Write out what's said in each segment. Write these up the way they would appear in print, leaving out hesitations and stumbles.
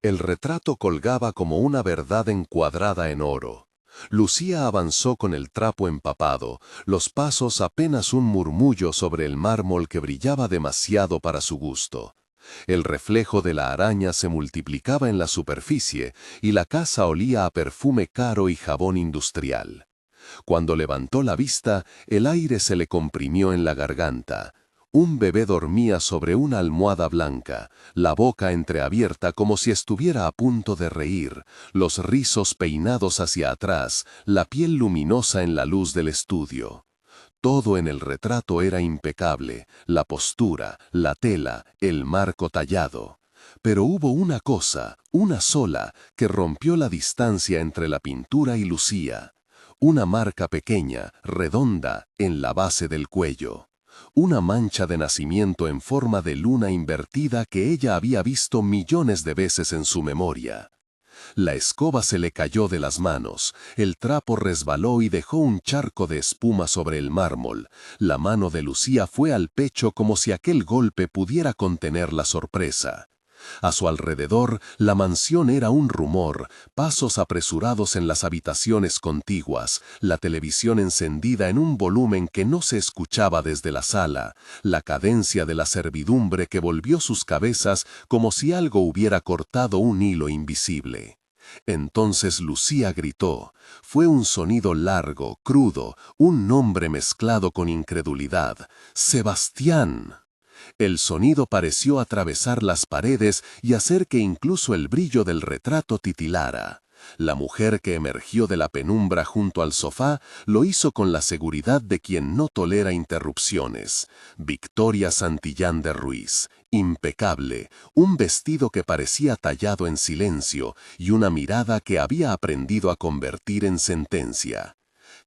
El retrato colgaba como una verdad encuadrada en oro. Lucía avanzó con el trapo empapado, los pasos apenas un murmullo sobre el mármol que brillaba demasiado para su gusto. El reflejo de la araña se multiplicaba en la superficie y la casa olía a perfume caro y jabón industrial. Cuando levantó la vista, el aire se le comprimió en la garganta. Un bebé dormía sobre una almohada blanca, la boca entreabierta como si estuviera a punto de reír, los rizos peinados hacia atrás, la piel luminosa en la luz del estudio. Todo en el retrato era impecable, la postura, la tela, el marco tallado. Pero hubo una cosa, una sola, que rompió la distancia entre la pintura y Lucía. Una marca pequeña, redonda, en la base del cuello. Una mancha de nacimiento en forma de luna invertida que ella había visto millones de veces en su memoria. La escoba se le cayó de las manos, el trapo resbaló y dejó un charco de espuma sobre el mármol. La mano de Lucía fue al pecho como si aquel golpe pudiera contener la sorpresa. A su alrededor, la mansión era un rumor, pasos apresurados en las habitaciones contiguas, la televisión encendida en un volumen que no se escuchaba desde la sala, la cadencia de la servidumbre que volvió sus cabezas como si algo hubiera cortado un hilo invisible. Entonces Lucía gritó. Fue un sonido largo, crudo, un nombre mezclado con incredulidad. ¡Sebastián! El sonido pareció atravesar las paredes y hacer que incluso el brillo del retrato titilara. La mujer que emergió de la penumbra junto al sofá lo hizo con la seguridad de quien no tolera interrupciones. Victoria Santillán de Ruiz, impecable, un vestido que parecía tallado en silencio y una mirada que había aprendido a convertir en sentencia.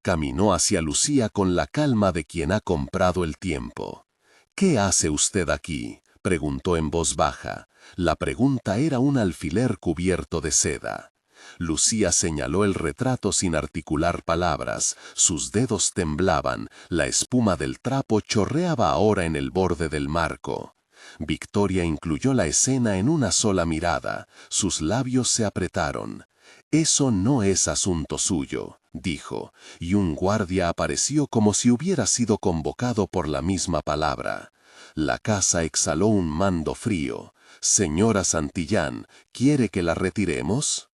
Caminó hacia Lucía con la calma de quien ha comprado el tiempo. «¿Qué hace usted aquí?», preguntó en voz baja. La pregunta era un alfiler cubierto de seda. Lucía señaló el retrato sin articular palabras. Sus dedos temblaban, la espuma del trapo chorreaba ahora en el borde del marco. Victoria incluyó la escena en una sola mirada. Sus labios se apretaron. «Eso no es asunto suyo», dijo, y un guardia apareció como si hubiera sido convocado por la misma palabra. La casa exhaló un mando frío. «Señora Santillán, ¿quiere que la retiremos?».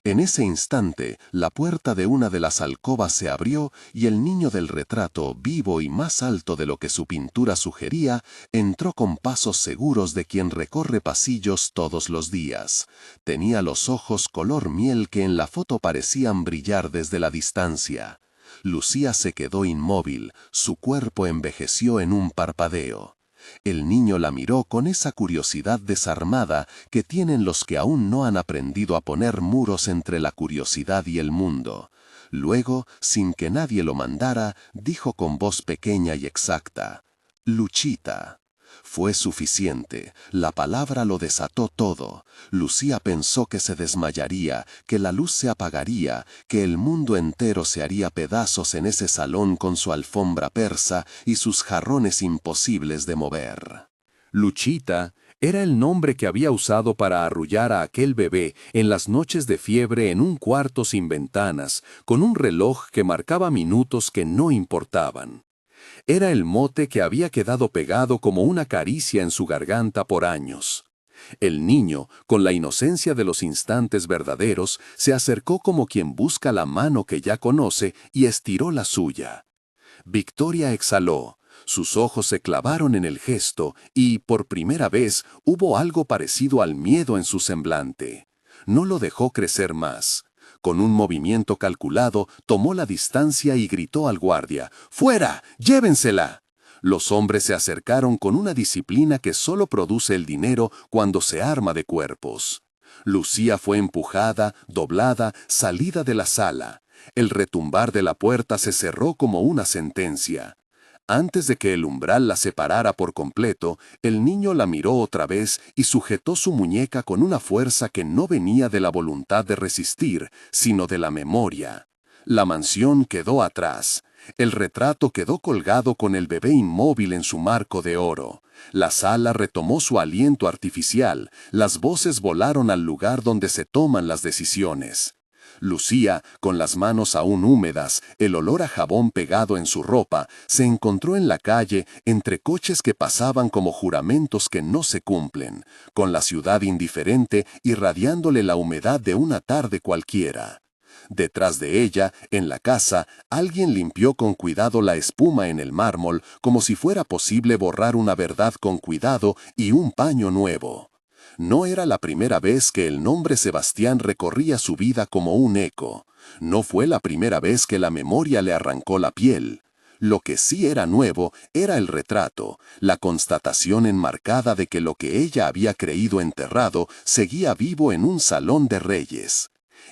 En ese instante, la puerta de una de las alcobas se abrió y el niño del retrato, vivo y más alto de lo que su pintura sugería, entró con pasos seguros de quien recorre pasillos todos los días. Tenía los ojos color miel que en la foto parecían brillar desde la distancia. Lucía se quedó inmóvil, su cuerpo envejeció en un parpadeo. El niño la miró con esa curiosidad desarmada que tienen los que aún no han aprendido a poner muros entre la curiosidad y el mundo. Luego, sin que nadie lo mandara, dijo con voz pequeña y exacta: «Luchita». Fue suficiente, la palabra lo desató todo. Lucía pensó que se desmayaría, que la luz se apagaría, que el mundo entero se haría pedazos en ese salón con su alfombra persa y sus jarrones imposibles de mover. Luchita era el nombre que había usado para arrullar a aquel bebé en las noches de fiebre en un cuarto sin ventanas, con un reloj que marcaba minutos que no importaban. Era el mote que había quedado pegado como una caricia en su garganta por años. El niño, con la inocencia de los instantes verdaderos, se acercó como quien busca la mano que ya conoce y estiró la suya. Victoria exhaló. Sus ojos se clavaron en el gesto y, por primera vez, hubo algo parecido al miedo en su semblante. No lo dejó crecer más. Con un movimiento calculado, tomó la distancia y gritó al guardia: «¡Fuera! ¡Llévensela!». Los hombres se acercaron con una disciplina que solo produce el dinero cuando se arma de cuerpos. Lucía fue empujada, doblada, salida de la sala. El retumbar de la puerta se cerró como una sentencia. Antes de que el umbral la separara por completo, el niño la miró otra vez y sujetó su muñeca con una fuerza que no venía de la voluntad de resistir, sino de la memoria. La mansión quedó atrás. El retrato quedó colgado con el bebé inmóvil en su marco de oro. La sala retomó su aliento artificial. Las voces volaron al lugar donde se toman las decisiones. Lucía, con las manos aún húmedas, el olor a jabón pegado en su ropa, se encontró en la calle entre coches que pasaban como juramentos que no se cumplen, con la ciudad indiferente irradiándole la humedad de una tarde cualquiera. Detrás de ella, en la casa, alguien limpió con cuidado la espuma en el mármol, como si fuera posible borrar una verdad con cuidado y un paño nuevo. No era la primera vez que el nombre Sebastián recorría su vida como un eco. No fue la primera vez que la memoria le arrancó la piel. Lo que sí era nuevo era el retrato, la constatación enmarcada de que lo que ella había creído enterrado seguía vivo en un salón de reyes.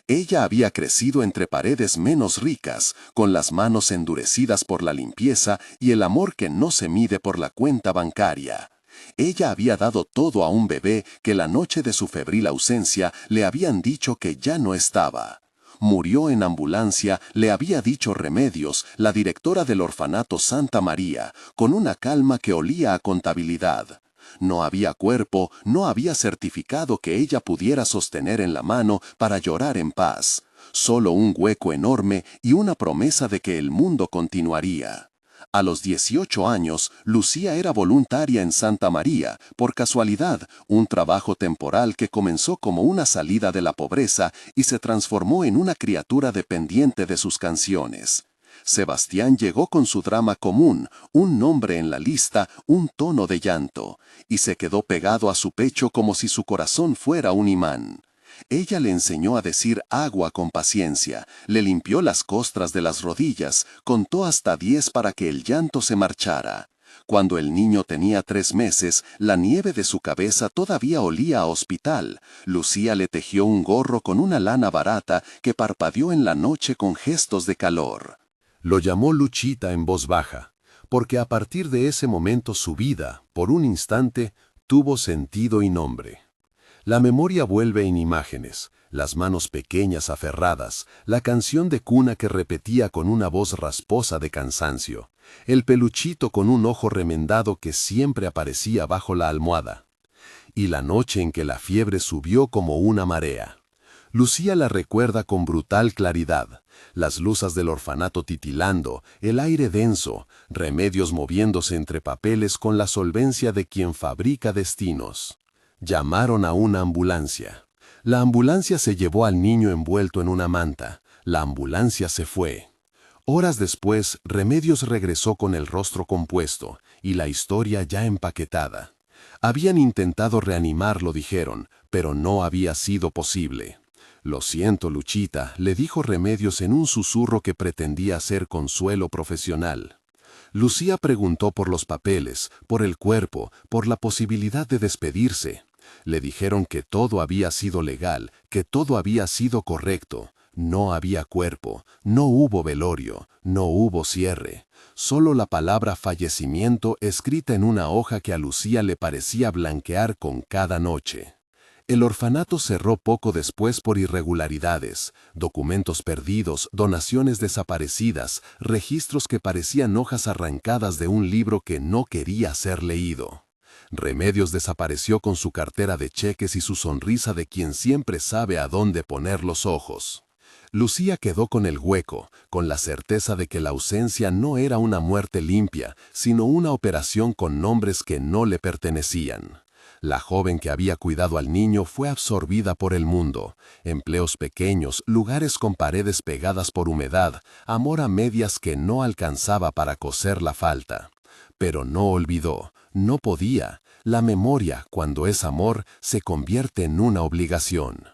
Ella había crecido entre paredes menos ricas, con las manos endurecidas por la limpieza y el amor que no se mide por la cuenta bancaria. Ella había dado todo a un bebé que la noche de su febril ausencia le habían dicho que ya no estaba. Murió en ambulancia, le había dicho Remedios, la directora del orfanato Santa María, con una calma que olía a contabilidad. No había cuerpo, no había certificado que ella pudiera sostener en la mano para llorar en paz. Solo un hueco enorme y una promesa de que el mundo continuaría. A los 18 años, Lucía era voluntaria en Santa María, por casualidad, un trabajo temporal que comenzó como una salida de la pobreza y se transformó en una criatura dependiente de sus canciones. Sebastián llegó con su drama común, un nombre en la lista, un tono de llanto, y se quedó pegado a su pecho como si su corazón fuera un imán. Ella le enseñó a decir agua con paciencia, le limpió las costras de las rodillas, contó hasta 10 para que el llanto se marchara. Cuando el niño tenía 3 meses, la nieve de su cabeza todavía olía a hospital. Lucía le tejió un gorro con una lana barata que parpadeó en la noche con gestos de calor. Lo llamó Luchita en voz baja, porque a partir de ese momento su vida, por un instante, tuvo sentido y nombre. La memoria vuelve en imágenes, las manos pequeñas aferradas, la canción de cuna que repetía con una voz rasposa de cansancio, el peluchito con un ojo remendado que siempre aparecía bajo la almohada, y la noche en que la fiebre subió como una marea. Lucía la recuerda con brutal claridad, las luces del orfanato titilando, el aire denso, Remedios moviéndose entre papeles con la solvencia de quien fabrica destinos. Llamaron a una ambulancia. La ambulancia se llevó al niño envuelto en una manta. La ambulancia se fue. Horas después, Remedios regresó con el rostro compuesto y la historia ya empaquetada. Habían intentado reanimarlo, dijeron, pero no había sido posible. «Lo siento, Luchita», le dijo Remedios en un susurro que pretendía ser consuelo profesional. Lucía preguntó por los papeles, por el cuerpo, por la posibilidad de despedirse. Le dijeron que todo había sido legal, que todo había sido correcto. No había cuerpo, no hubo velorio, no hubo cierre. Solo la palabra fallecimiento escrita en una hoja que a Lucía le parecía blanquear con cada noche. El orfanato cerró poco después por irregularidades, documentos perdidos, donaciones desaparecidas, registros que parecían hojas arrancadas de un libro que no quería ser leído. Remedios desapareció con su cartera de cheques y su sonrisa de quien siempre sabe a dónde poner los ojos. Lucía quedó con el hueco, con la certeza de que la ausencia no era una muerte limpia, sino una operación con nombres que no le pertenecían. La joven que había cuidado al niño fue absorbida por el mundo. Empleos pequeños, lugares con paredes pegadas por humedad, amor a medias que no alcanzaba para coser la falta. Pero no olvidó, no podía. La memoria, cuando es amor, se convierte en una obligación.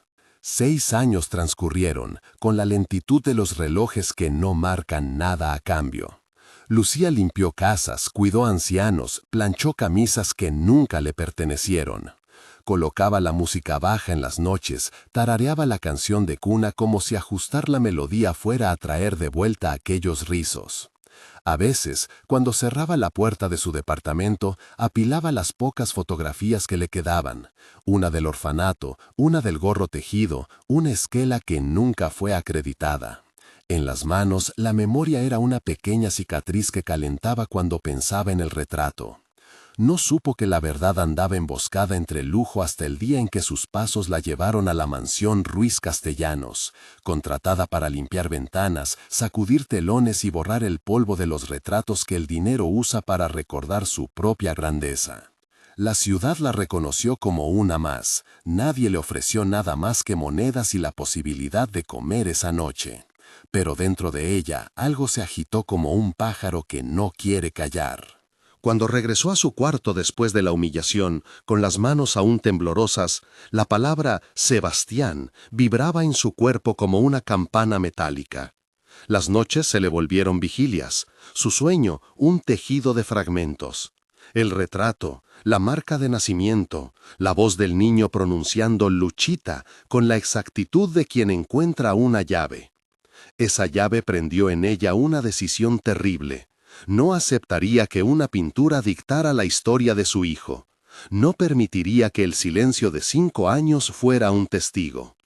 6 años transcurrieron, con la lentitud de los relojes que no marcan nada a cambio. Lucía limpió casas, cuidó ancianos, planchó camisas que nunca le pertenecieron. Colocaba la música baja en las noches, tarareaba la canción de cuna como si ajustar la melodía fuera a traer de vuelta aquellos rizos. A veces, cuando cerraba la puerta de su departamento, apilaba las pocas fotografías que le quedaban, una del orfanato, una del gorro tejido, una esquela que nunca fue acreditada. En las manos, la memoria era una pequeña cicatriz que calentaba cuando pensaba en el retrato. No supo que la verdad andaba emboscada entre el lujo hasta el día en que sus pasos la llevaron a la mansión Ruiz Castellanos, contratada para limpiar ventanas, sacudir telones y borrar el polvo de los retratos que el dinero usa para recordar su propia grandeza. La ciudad la reconoció como una más. Nadie le ofreció nada más que monedas y la posibilidad de comer esa noche. Pero dentro de ella algo se agitó como un pájaro que no quiere callar. Cuando regresó a su cuarto después de la humillación, con las manos aún temblorosas, la palabra Sebastián vibraba en su cuerpo como una campana metálica. Las noches se le volvieron vigilias, su sueño un tejido de fragmentos. El retrato, la marca de nacimiento, la voz del niño pronunciando Luchita con la exactitud de quien encuentra una llave. Esa llave prendió en ella una decisión terrible. No aceptaría que una pintura dictara la historia de su hijo. No permitiría que el silencio de 5 años fuera un testigo.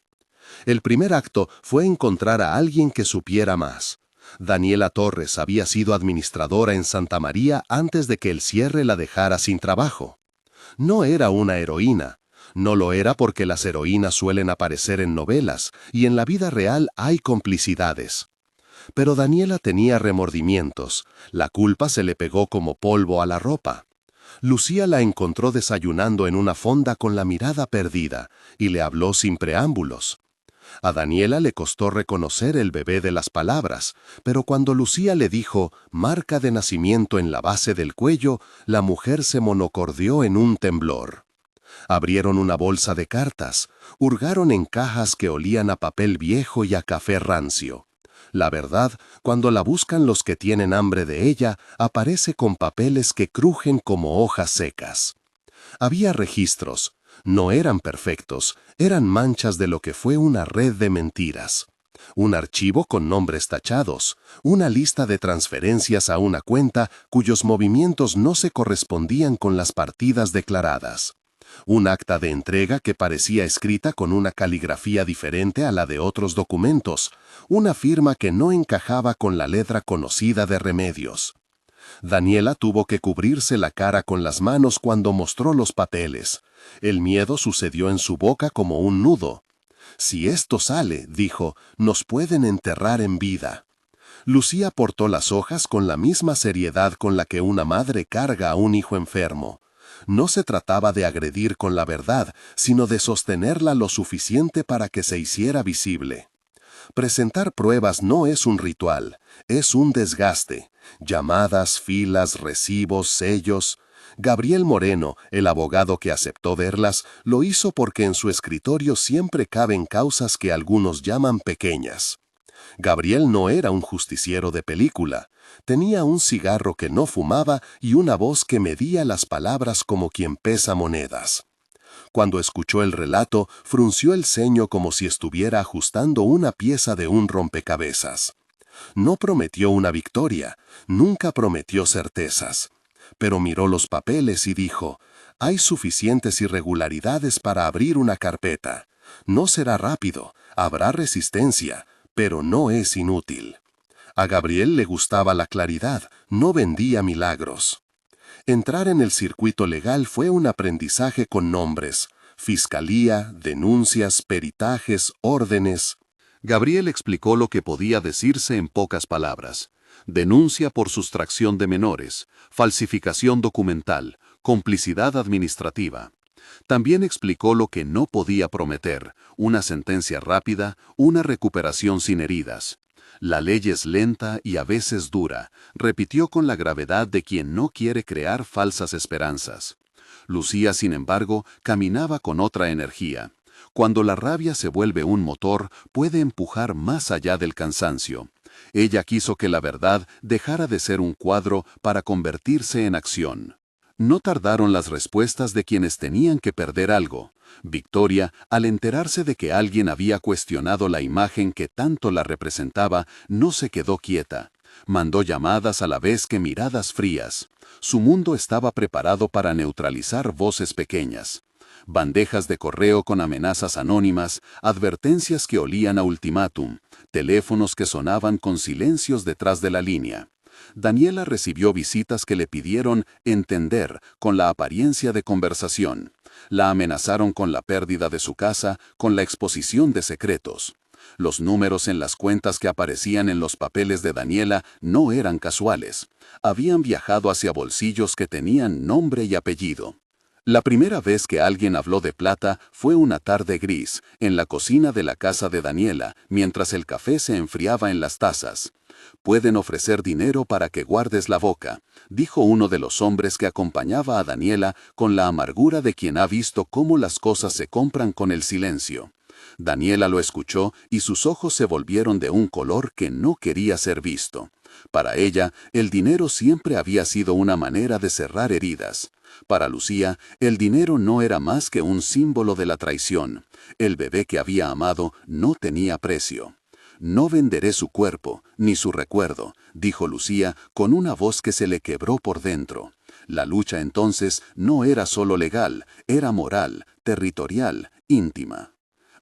El primer acto fue encontrar a alguien que supiera más. Daniela Torres había sido administradora en Santa María antes de que el cierre la dejara sin trabajo. No era una heroína. No lo era porque las heroínas suelen aparecer en novelas y en la vida real hay complicidades. Pero Daniela tenía remordimientos. La culpa se le pegó como polvo a la ropa. Lucía la encontró desayunando en una fonda con la mirada perdida y le habló sin preámbulos. A Daniela le costó reconocer el bebé de las palabras, pero cuando Lucía le dijo marca de nacimiento en la base del cuello, la mujer se monocordió en un temblor. Abrieron una bolsa de cartas, hurgaron en cajas que olían a papel viejo y a café rancio. La verdad, cuando la buscan los que tienen hambre de ella, aparece con papeles que crujen como hojas secas. Había registros. No eran perfectos, eran manchas de lo que fue una red de mentiras. Un archivo con nombres tachados, una lista de transferencias a una cuenta cuyos movimientos no se correspondían con las partidas declaradas. Un acta de entrega que parecía escrita con una caligrafía diferente a la de otros documentos, una firma que no encajaba con la letra conocida de Remedios. Daniela tuvo que cubrirse la cara con las manos cuando mostró los papeles. El miedo sucedió en su boca como un nudo. Si esto sale, dijo, nos pueden enterrar en vida. Lucía portó las hojas con la misma seriedad con la que una madre carga a un hijo enfermo. No se trataba de agredir con la verdad, sino de sostenerla lo suficiente para que se hiciera visible. Presentar pruebas no es un ritual, es un desgaste. Llamadas, filas, recibos, sellos. Gabriel Moreno, el abogado que aceptó verlas, lo hizo porque en su escritorio siempre caben causas que algunos llaman pequeñas. Gabriel no era un justiciero de película. Tenía un cigarro que no fumaba y una voz que medía las palabras como quien pesa monedas. Cuando escuchó el relato, frunció el ceño como si estuviera ajustando una pieza de un rompecabezas. No prometió una victoria, nunca prometió certezas. Pero miró los papeles y dijo, hay suficientes irregularidades para abrir una carpeta. No será rápido, habrá resistencia, pero no es inútil. A Gabriel le gustaba la claridad, no vendía milagros. Entrar en el circuito legal fue un aprendizaje con nombres, fiscalía, denuncias, peritajes, órdenes. Gabriel explicó lo que podía decirse en pocas palabras. Denuncia por sustracción de menores, falsificación documental, complicidad administrativa. También explicó lo que no podía prometer, una sentencia rápida, una recuperación sin heridas. La ley es lenta y a veces dura, repitió con la gravedad de quien no quiere crear falsas esperanzas. Lucía, sin embargo, caminaba con otra energía. Cuando la rabia se vuelve un motor, puede empujar más allá del cansancio. Ella quiso que la verdad dejara de ser un cuadro para convertirse en acción. No tardaron las respuestas de quienes tenían que perder algo. Victoria, al enterarse de que alguien había cuestionado la imagen que tanto la representaba, no se quedó quieta. Mandó llamadas a la vez que miradas frías. Su mundo estaba preparado para neutralizar voces pequeñas. bandejas de correo con amenazas anónimas, advertencias que olían a ultimátum, teléfonos que sonaban con silencios detrás de la línea. Daniela recibió visitas que le pidieron entender con la apariencia de conversación. La amenazaron con la pérdida de su casa, con la exposición de secretos. Los números en las cuentas que aparecían en los papeles de Daniela no eran casuales. Habían viajado hacia bolsillos que tenían nombre y apellido. La primera vez que alguien habló de plata fue una tarde gris, en la cocina de la casa de Daniela, mientras el café se enfriaba en las tazas. «Pueden ofrecer dinero para que guardes la boca», dijo uno de los hombres que acompañaba a Daniela con la amargura de quien ha visto cómo las cosas se compran con el silencio. Daniela lo escuchó y sus ojos se volvieron de un color que no quería ser visto. Para ella, el dinero siempre había sido una manera de cerrar heridas. Para Lucía, el dinero no era más que un símbolo de la traición. El bebé que había amado no tenía precio. «No venderé su cuerpo, ni su recuerdo», dijo Lucía con una voz que se le quebró por dentro. La lucha entonces no era solo legal, era moral, territorial, íntima.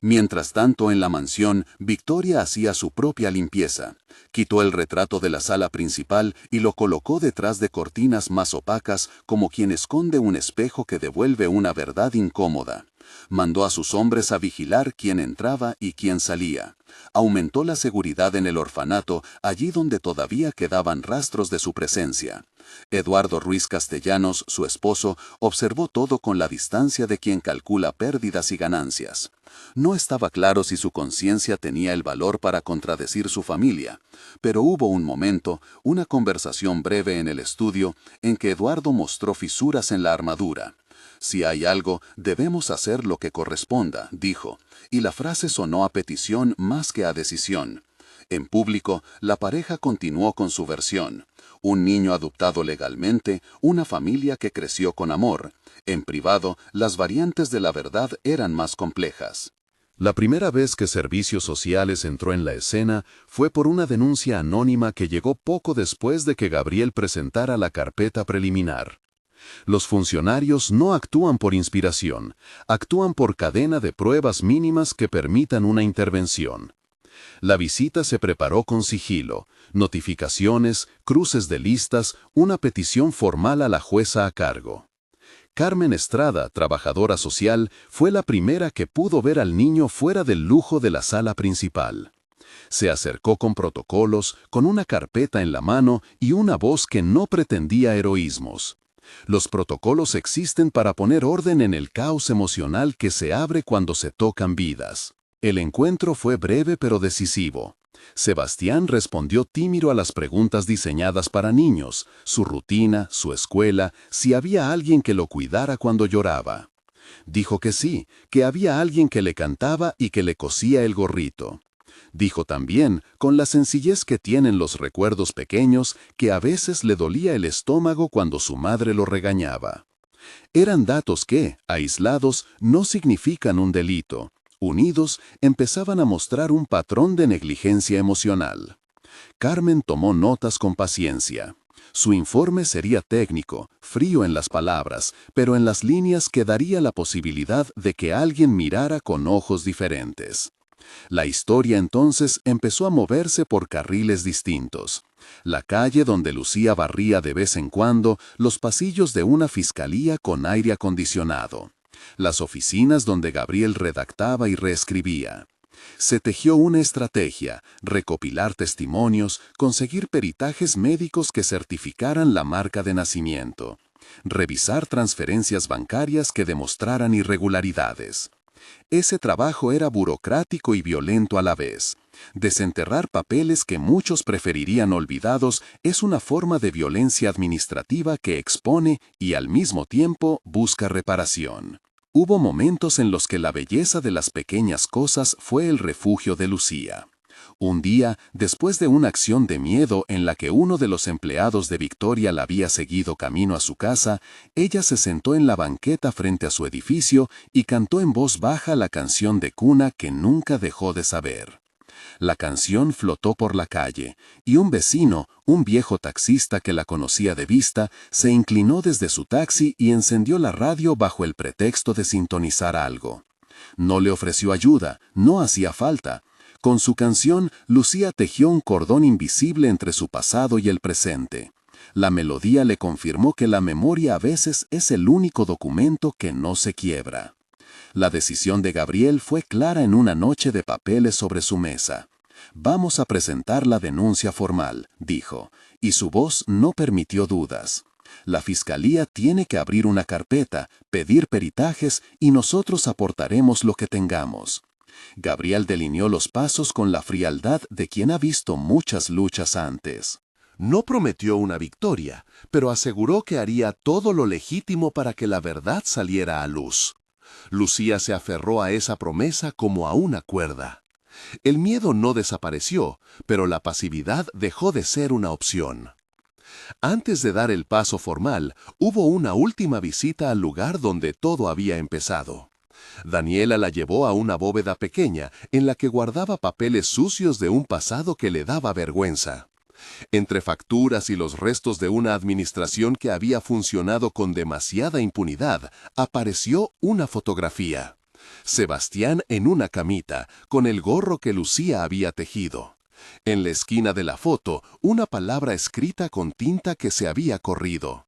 Mientras tanto, en la mansión, Victoria hacía su propia limpieza. Quitó el retrato de la sala principal y lo colocó detrás de cortinas más opacas, como quien esconde un espejo que devuelve una verdad incómoda. Mandó a sus hombres a vigilar quién entraba y quién salía. Aumentó la seguridad en el orfanato, allí donde todavía quedaban rastros de su presencia. Eduardo Ruiz Castellanos, su esposo, observó todo con la distancia de quien calcula pérdidas y ganancias. No estaba claro si su conciencia tenía el valor para contradecir su familia, pero hubo un momento, una conversación breve en el estudio, en que Eduardo mostró fisuras en la armadura. «Si hay algo, debemos hacer lo que corresponda», dijo, y la frase sonó a petición más que a decisión. En público, la pareja continuó con su versión. Un niño adoptado legalmente, una familia que creció con amor. En privado, las variantes de la verdad eran más complejas. La primera vez que Servicios Sociales entró en la escena fue por una denuncia anónima que llegó poco después de que Gabriel presentara la carpeta preliminar. Los funcionarios no actúan por inspiración, actúan por cadena de pruebas mínimas que permitan una intervención. La visita se preparó con sigilo, notificaciones, cruces de listas, una petición formal a la jueza a cargo. Carmen Estrada, trabajadora social, fue la primera que pudo ver al niño fuera del lujo de la sala principal. Se acercó con protocolos, con una carpeta en la mano y una voz que no pretendía heroísmos. Los protocolos existen para poner orden en el caos emocional que se abre cuando se tocan vidas. El encuentro fue breve pero decisivo. Sebastián respondió tímido a las preguntas diseñadas para niños, su rutina, su escuela, si había alguien que lo cuidara cuando lloraba. Dijo que sí, que había alguien que le cantaba y que le cosía el gorrito. Dijo también, con la sencillez que tienen los recuerdos pequeños, que a veces le dolía el estómago cuando su madre lo regañaba. Eran datos que, aislados, no significan un delito. Unidos, empezaban a mostrar un patrón de negligencia emocional. Carmen tomó notas con paciencia. Su informe sería técnico, frío en las palabras, pero en las líneas quedaría la posibilidad de que alguien mirara con ojos diferentes. La historia entonces empezó a moverse por carriles distintos. La calle donde Lucía barría de vez en cuando, los pasillos de una fiscalía con aire acondicionado. Las oficinas donde Gabriel redactaba y reescribía. Se tejió una estrategia, recopilar testimonios, conseguir peritajes médicos que certificaran la marca de nacimiento, revisar transferencias bancarias que demostraran irregularidades. Ese trabajo era burocrático y violento a la vez. Desenterrar papeles que muchos preferirían olvidados es una forma de violencia administrativa que expone y al mismo tiempo busca reparación. Hubo momentos en los que la belleza de las pequeñas cosas fue el refugio de Lucía. Un día, después de una acción de miedo en la que uno de los empleados de Victoria la había seguido camino a su casa, ella se sentó en la banqueta frente a su edificio y cantó en voz baja la canción de cuna que nunca dejó de saber. La canción flotó por la calle, y un vecino, un viejo taxista que la conocía de vista, se inclinó desde su taxi y encendió la radio bajo el pretexto de sintonizar algo. No le ofreció ayuda, no hacía falta. Con su canción, Lucía tejió un cordón invisible entre su pasado y el presente. La melodía le confirmó que la memoria a veces es el único documento que no se quiebra. La decisión de Gabriel fue clara en una noche de papeles sobre su mesa. «Vamos a presentar la denuncia formal», dijo, y su voz no permitió dudas. «La fiscalía tiene que abrir una carpeta, pedir peritajes y nosotros aportaremos lo que tengamos». Gabriel delineó los pasos con la frialdad de quien ha visto muchas luchas antes. No prometió una victoria, pero aseguró que haría todo lo legítimo para que la verdad saliera a luz. Lucía se aferró a esa promesa como a una cuerda. El miedo no desapareció, pero la pasividad dejó de ser una opción. Antes de dar el paso formal, hubo una última visita al lugar donde todo había empezado. Daniela la llevó a una bóveda pequeña en la que guardaba papeles sucios de un pasado que le daba vergüenza. Entre facturas y los restos de una administración que había funcionado con demasiada impunidad, apareció una fotografía. Sebastián en una camita, con el gorro que Lucía había tejido. En la esquina de la foto, una palabra escrita con tinta que se había corrido.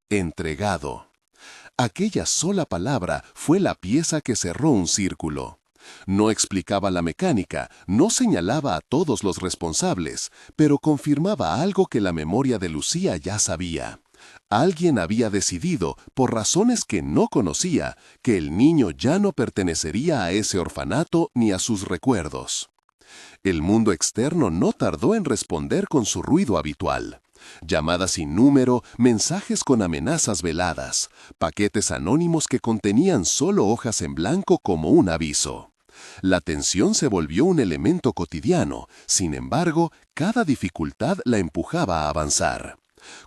Entregado. Aquella sola palabra fue la pieza que cerró un círculo. No explicaba la mecánica, no señalaba a todos los responsables, pero confirmaba algo que la memoria de Lucía ya sabía. Alguien había decidido, por razones que no conocía, que el niño ya no pertenecería a ese orfanato ni a sus recuerdos. El mundo externo no tardó en responder con su ruido habitual. Llamadas sin número, mensajes con amenazas veladas, paquetes anónimos que contenían solo hojas en blanco como un aviso. La tensión se volvió un elemento cotidiano, sin embargo, cada dificultad la empujaba a avanzar.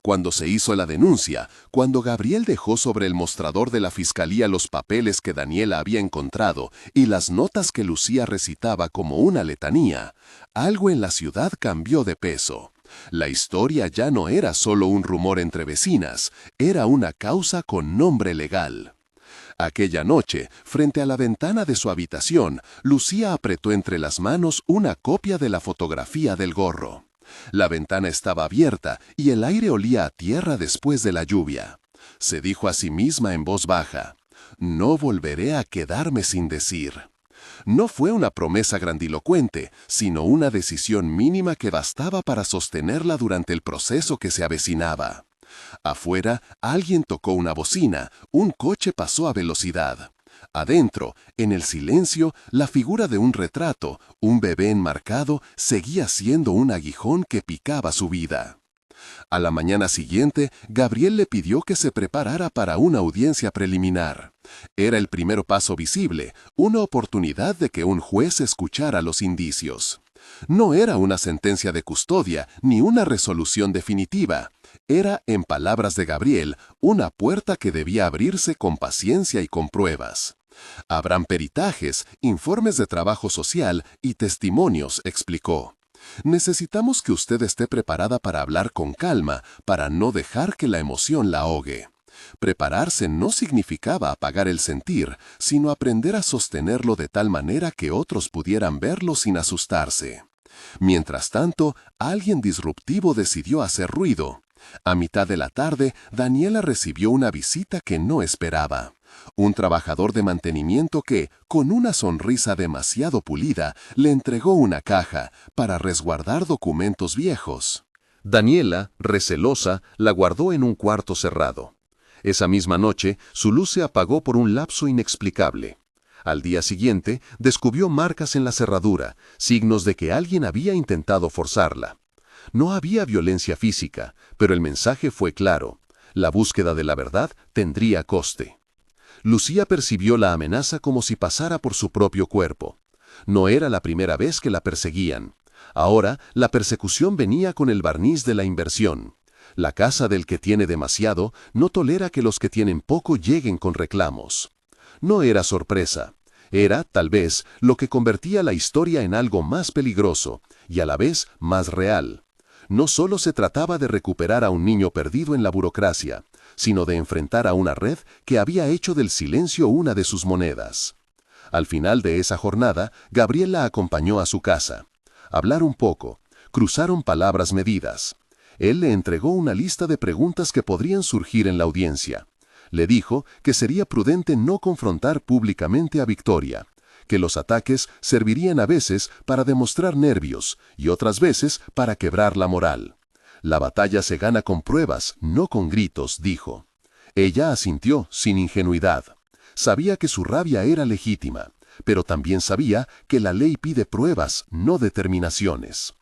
Cuando se hizo la denuncia, cuando Gabriel dejó sobre el mostrador de la fiscalía los papeles que Daniela había encontrado y las notas que Lucía recitaba como una letanía, algo en la ciudad cambió de peso. La historia ya no era solo un rumor entre vecinas, era una causa con nombre legal. Aquella noche, frente a la ventana de su habitación, Lucía apretó entre las manos una copia de la fotografía del gorro. La ventana estaba abierta y el aire olía a tierra después de la lluvia. Se dijo a sí misma en voz baja, «No volveré a quedarme sin decir». No fue una promesa grandilocuente, sino una decisión mínima que bastaba para sostenerla durante el proceso que se avecinaba. Afuera, alguien tocó una bocina, un coche pasó a velocidad. Adentro, en el silencio, la figura de un retrato, un bebé enmarcado, seguía siendo un aguijón que picaba su vida. A la mañana siguiente, Gabriel le pidió que se preparara para una audiencia preliminar. Era el primer paso visible, una oportunidad de que un juez escuchara los indicios. No era una sentencia de custodia ni una resolución definitiva. Era, en palabras de Gabriel, una puerta que debía abrirse con paciencia y con pruebas. Habrán peritajes, informes de trabajo social y testimonios, explicó. Necesitamos que usted esté preparada para hablar con calma, para no dejar que la emoción la ahogue. Prepararse no significaba apagar el sentir, sino aprender a sostenerlo de tal manera que otros pudieran verlo sin asustarse. Mientras tanto, alguien disruptivo decidió hacer ruido. A mitad de la tarde, Daniela recibió una visita que no esperaba. Un trabajador de mantenimiento que, con una sonrisa demasiado pulida, le entregó una caja para resguardar documentos viejos. Daniela, recelosa, la guardó en un cuarto cerrado. Esa misma noche, su luz se apagó por un lapso inexplicable. Al día siguiente, descubrió marcas en la cerradura, signos de que alguien había intentado forzarla. No había violencia física, pero el mensaje fue claro. La búsqueda de la verdad tendría coste. Lucía percibió la amenaza como si pasara por su propio cuerpo. No era la primera vez que la perseguían. Ahora, la persecución venía con el barniz de la inversión. La casa del que tiene demasiado no tolera que los que tienen poco lleguen con reclamos. No era sorpresa. Era, tal vez, lo que convertía la historia en algo más peligroso y a la vez más real. No solo se trataba de recuperar a un niño perdido en la burocracia, sino de enfrentar a una red que había hecho del silencio una de sus monedas. Al final de esa jornada, Gabriel la acompañó a su casa. Hablaron poco, cruzaron palabras medidas. Él le entregó una lista de preguntas que podrían surgir en la audiencia. Le dijo que sería prudente no confrontar públicamente a Victoria, que los ataques servirían a veces para demostrar nervios y otras veces para quebrar la moral. La batalla se gana con pruebas, no con gritos, dijo. Ella asintió sin ingenuidad. Sabía que su rabia era legítima, pero también sabía que la ley pide pruebas, no determinaciones.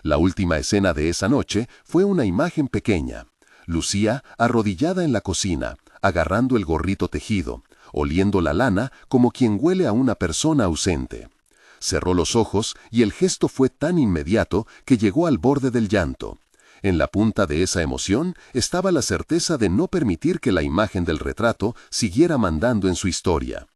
La última escena de esa noche fue una imagen pequeña. Lucía arrodillada en la cocina, agarrando el gorrito tejido, oliendo la lana como quien huele a una persona ausente. Cerró los ojos y el gesto fue tan inmediato que llegó al borde del llanto. En la punta de esa emoción estaba la certeza de no permitir que la imagen del retrato siguiera mandando en su historia.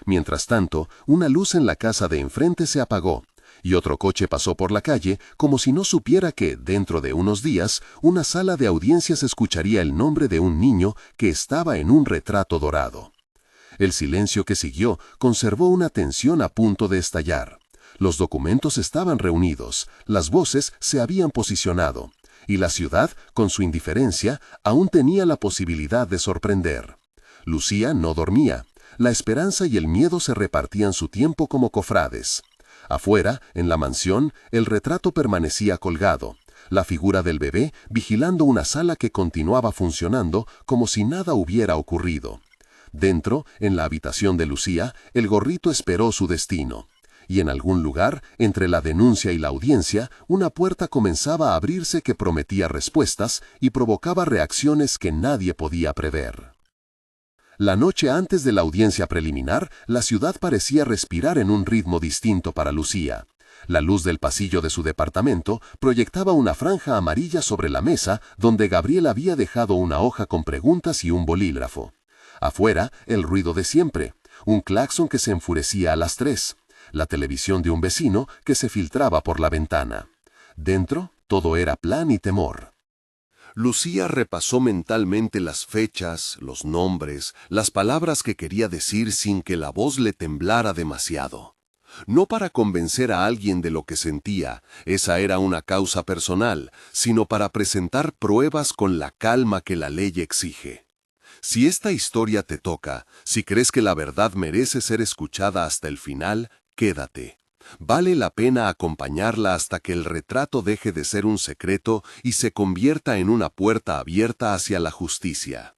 Mientras tanto, una luz en la casa de enfrente se apagó, y otro coche pasó por la calle como si no supiera que, dentro de unos días, una sala de audiencias escucharía el nombre de un niño que estaba en un retrato dorado. El silencio que siguió conservó una tensión a punto de estallar. Los documentos estaban reunidos, las voces se habían posicionado, y la ciudad, con su indiferencia, aún tenía la posibilidad de sorprender. Lucía no dormía. La esperanza y el miedo se repartían su tiempo como cofrades. Afuera, en la mansión, el retrato permanecía colgado, la figura del bebé vigilando una sala que continuaba funcionando como si nada hubiera ocurrido. Dentro, en la habitación de Lucía, el gorrito esperó su destino. Y en algún lugar, entre la denuncia y la audiencia, una puerta comenzaba a abrirse que prometía respuestas y provocaba reacciones que nadie podía prever. La noche antes de la audiencia preliminar, la ciudad parecía respirar en un ritmo distinto para Lucía. La luz del pasillo de su departamento proyectaba una franja amarilla sobre la mesa donde Gabriel había dejado una hoja con preguntas y un bolígrafo. Afuera, el ruido de siempre, un claxon que se enfurecía a las 3, la televisión de un vecino que se filtraba por la ventana. Dentro, todo era plan y temor. Lucía repasó mentalmente las fechas, los nombres, las palabras que quería decir sin que la voz le temblara demasiado. No para convencer a alguien de lo que sentía, esa era una causa personal, sino para presentar pruebas con la calma que la ley exige. Si esta historia te toca, si crees que la verdad merece ser escuchada hasta el final, quédate. Vale la pena acompañarla hasta que el retrato deje de ser un secreto y se convierta en una puerta abierta hacia la justicia.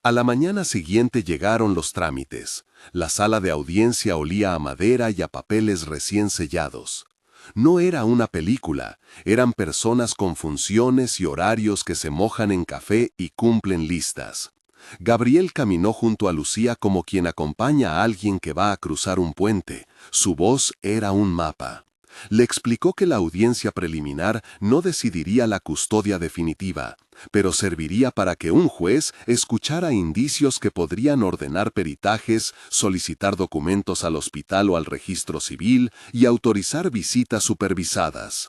A la mañana siguiente llegaron los trámites. La sala de audiencia olía a madera y a papeles recién sellados. No era una película, eran personas con funciones y horarios que se mojan en café y cumplen listas. Gabriel caminó junto a Lucía como quien acompaña a alguien que va a cruzar un puente. Su voz era un mapa. Le explicó que la audiencia preliminar no decidiría la custodia definitiva, pero serviría para que un juez escuchara indicios que podrían ordenar peritajes, solicitar documentos al hospital o al registro civil y autorizar visitas supervisadas.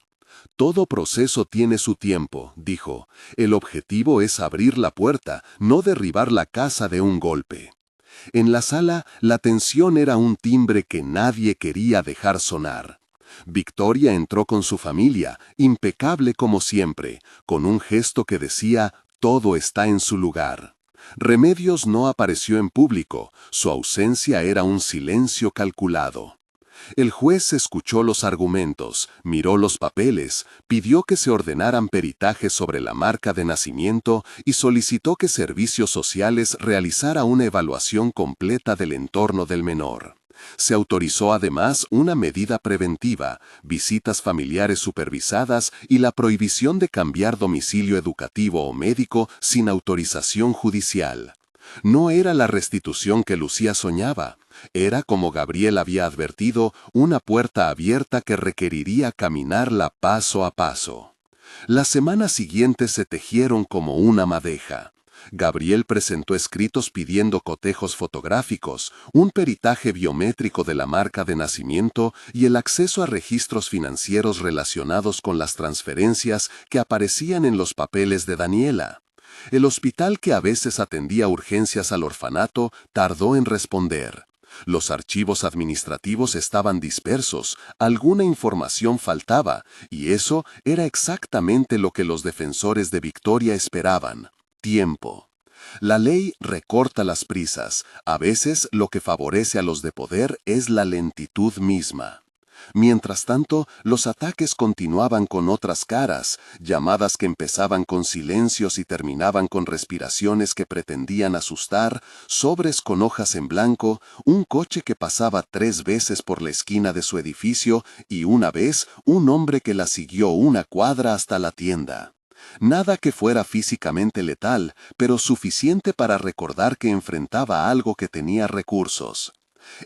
Todo proceso tiene su tiempo, dijo. El objetivo es abrir la puerta, no derribar la casa de un golpe. En la sala, la tensión era un timbre que nadie quería dejar sonar. Victoria entró con su familia, impecable como siempre, con un gesto que decía, todo está en su lugar. Remedios no apareció en público, su ausencia era un silencio calculado. El juez escuchó los argumentos, miró los papeles, pidió que se ordenaran peritajes sobre la marca de nacimiento y solicitó que Servicios Sociales realizara una evaluación completa del entorno del menor. Se autorizó además una medida preventiva, visitas familiares supervisadas y la prohibición de cambiar domicilio educativo o médico sin autorización judicial. No era la restitución que Lucía soñaba. Era, como Gabriel había advertido, una puerta abierta que requeriría caminarla paso a paso. Las semanas siguientes se tejieron como una madeja. Gabriel presentó escritos pidiendo cotejos fotográficos, un peritaje biométrico de la marca de nacimiento y el acceso a registros financieros relacionados con las transferencias que aparecían en los papeles de Daniela. El hospital que a veces atendía urgencias al orfanato tardó en responder. Los archivos administrativos estaban dispersos, alguna información faltaba, y eso era exactamente lo que los defensores de Victoria esperaban: tiempo. La ley recorta las prisas. A veces lo que favorece a los de poder es la lentitud misma. Mientras tanto, los ataques continuaban con otras caras, llamadas que empezaban con silencios y terminaban con respiraciones que pretendían asustar, sobres con hojas en blanco, un coche que pasaba 3 veces por la esquina de su edificio y una vez un hombre que la siguió 1 cuadra hasta la tienda. Nada que fuera físicamente letal, pero suficiente para recordar que enfrentaba algo que tenía recursos.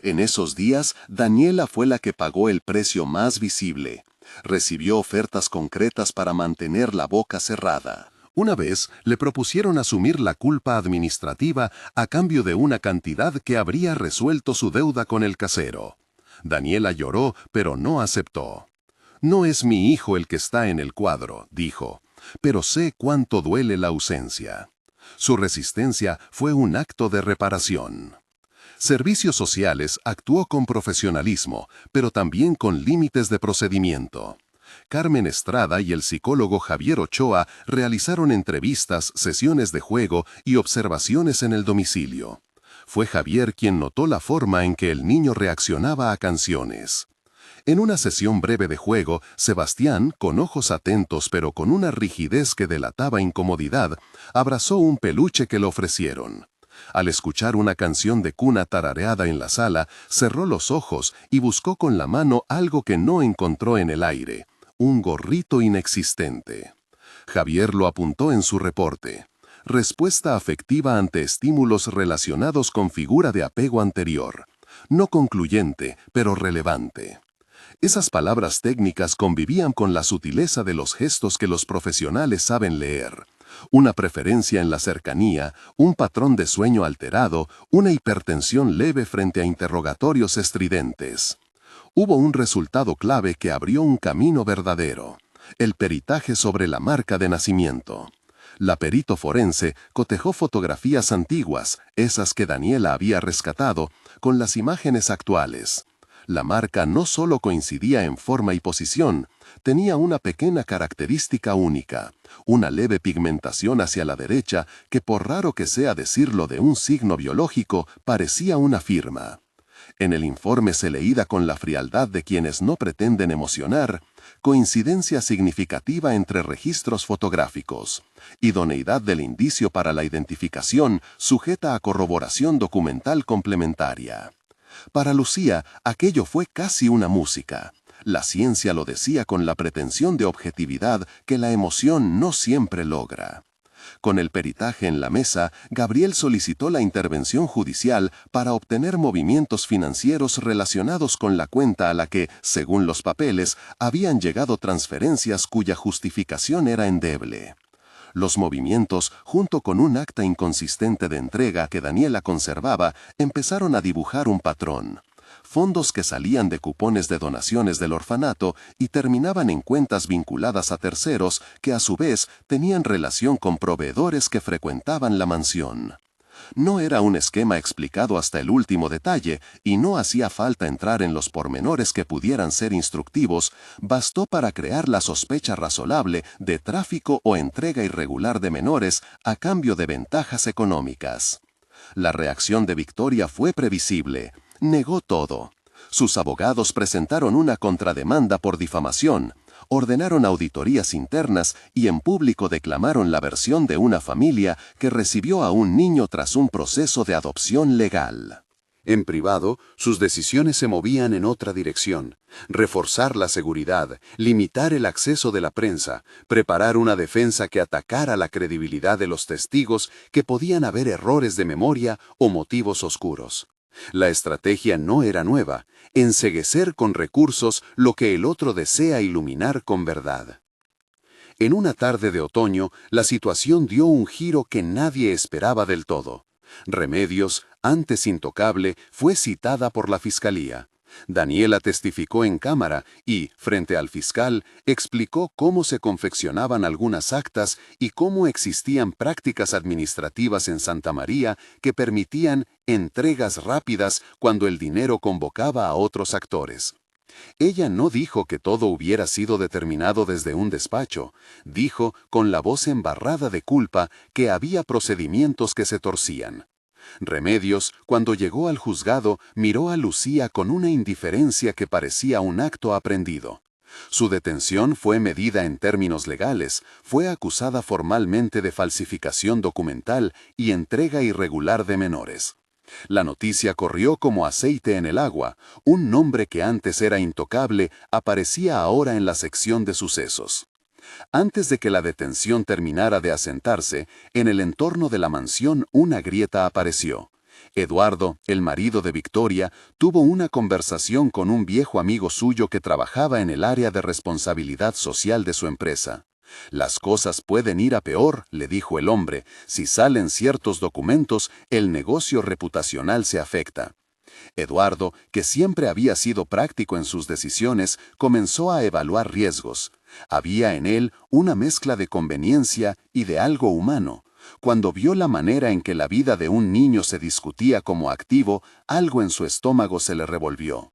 En esos días, Daniela fue la que pagó el precio más visible. Recibió ofertas concretas para mantener la boca cerrada. Una vez le propusieron asumir la culpa administrativa a cambio de una cantidad que habría resuelto su deuda con el casero. Daniela lloró, pero no aceptó. «No es mi hijo el que está en el cuadro», dijo, «pero sé cuánto duele la ausencia». Su resistencia fue un acto de reparación. Servicios Sociales actuó con profesionalismo, pero también con límites de procedimiento. Carmen Estrada y el psicólogo Javier Ochoa realizaron entrevistas, sesiones de juego y observaciones en el domicilio. Fue Javier quien notó la forma en que el niño reaccionaba a canciones. En una sesión breve de juego, Sebastián, con ojos atentos pero con una rigidez que delataba incomodidad, abrazó un peluche que le ofrecieron. Al escuchar una canción de cuna tarareada en la sala, cerró los ojos y buscó con la mano algo que no encontró en el aire: un gorrito inexistente. Javier lo apuntó en su reporte: respuesta afectiva ante estímulos relacionados con figura de apego anterior. No concluyente, pero relevante. Esas palabras técnicas convivían con la sutileza de los gestos que los profesionales saben leer. Una preferencia en la cercanía, un patrón de sueño alterado, una hipertensión leve frente a interrogatorios estridentes. Hubo un resultado clave que abrió un camino verdadero: el peritaje sobre la marca de nacimiento. La perito forense cotejó fotografías antiguas, esas que Daniela había rescatado, con las imágenes actuales. La marca no solo coincidía en forma y posición, tenía una pequeña característica única: una leve pigmentación hacia la derecha que, por raro que sea decirlo de un signo biológico, parecía una firma. En el informe se leía con la frialdad de quienes no pretenden emocionar: coincidencia significativa entre registros fotográficos, idoneidad del indicio para la identificación sujeta a corroboración documental complementaria. Para Lucía, aquello fue casi una música. La ciencia lo decía con la pretensión de objetividad que la emoción no siempre logra. Con el peritaje en la mesa, Gabriel solicitó la intervención judicial para obtener movimientos financieros relacionados con la cuenta a la que, según los papeles, habían llegado transferencias cuya justificación era endeble. Los movimientos, junto con un acta inconsistente de entrega que Daniela conservaba, empezaron a dibujar un patrón. Fondos que salían de cupones de donaciones del orfanato y terminaban en cuentas vinculadas a terceros que a su vez tenían relación con proveedores que frecuentaban la mansión. No era un esquema explicado hasta el último detalle y no hacía falta entrar en los pormenores que pudieran ser instructivos, bastó para crear la sospecha razonable de tráfico o entrega irregular de menores a cambio de ventajas económicas. La reacción de Victoria fue previsible: negó todo. Sus abogados presentaron una contrademanda por difamación, ordenaron auditorías internas y en público declamaron la versión de una familia que recibió a un niño tras un proceso de adopción legal. En privado, sus decisiones se movían en otra dirección: reforzar la seguridad, limitar el acceso de la prensa, preparar una defensa que atacara la credibilidad de los testigos, que podían haber errores de memoria o motivos oscuros. La estrategia no era nueva: enceguecer con recursos lo que el otro desea iluminar con verdad. En una tarde de otoño, la situación dio un giro que nadie esperaba del todo. Remedios, antes intocable, fue citada por la fiscalía. Daniela testificó en cámara y, frente al fiscal, explicó cómo se confeccionaban algunas actas y cómo existían prácticas administrativas en Santa María que permitían entregas rápidas cuando el dinero convocaba a otros actores. Ella no dijo que todo hubiera sido determinado desde un despacho, dijo, con la voz embarrada de culpa, que había procedimientos que se torcían. Remedios, cuando llegó al juzgado, miró a Lucía con una indiferencia que parecía un acto aprendido. Su detención fue medida en términos legales, fue acusada formalmente de falsificación documental y entrega irregular de menores. La noticia corrió como aceite en el agua. Un nombre que antes era intocable aparecía ahora en la sección de sucesos. Antes de que la detención terminara de asentarse, en el entorno de la mansión una grieta apareció. Eduardo, el marido de Victoria, tuvo una conversación con un viejo amigo suyo que trabajaba en el área de responsabilidad social de su empresa. «Las cosas pueden ir a peor», le dijo el hombre. «Si salen ciertos documentos, el negocio reputacional se afecta». Eduardo, que siempre había sido práctico en sus decisiones, comenzó a evaluar riesgos. Había en él una mezcla de conveniencia y de algo humano. Cuando vio la manera en que la vida de un niño se discutía como activo, algo en su estómago se le revolvió.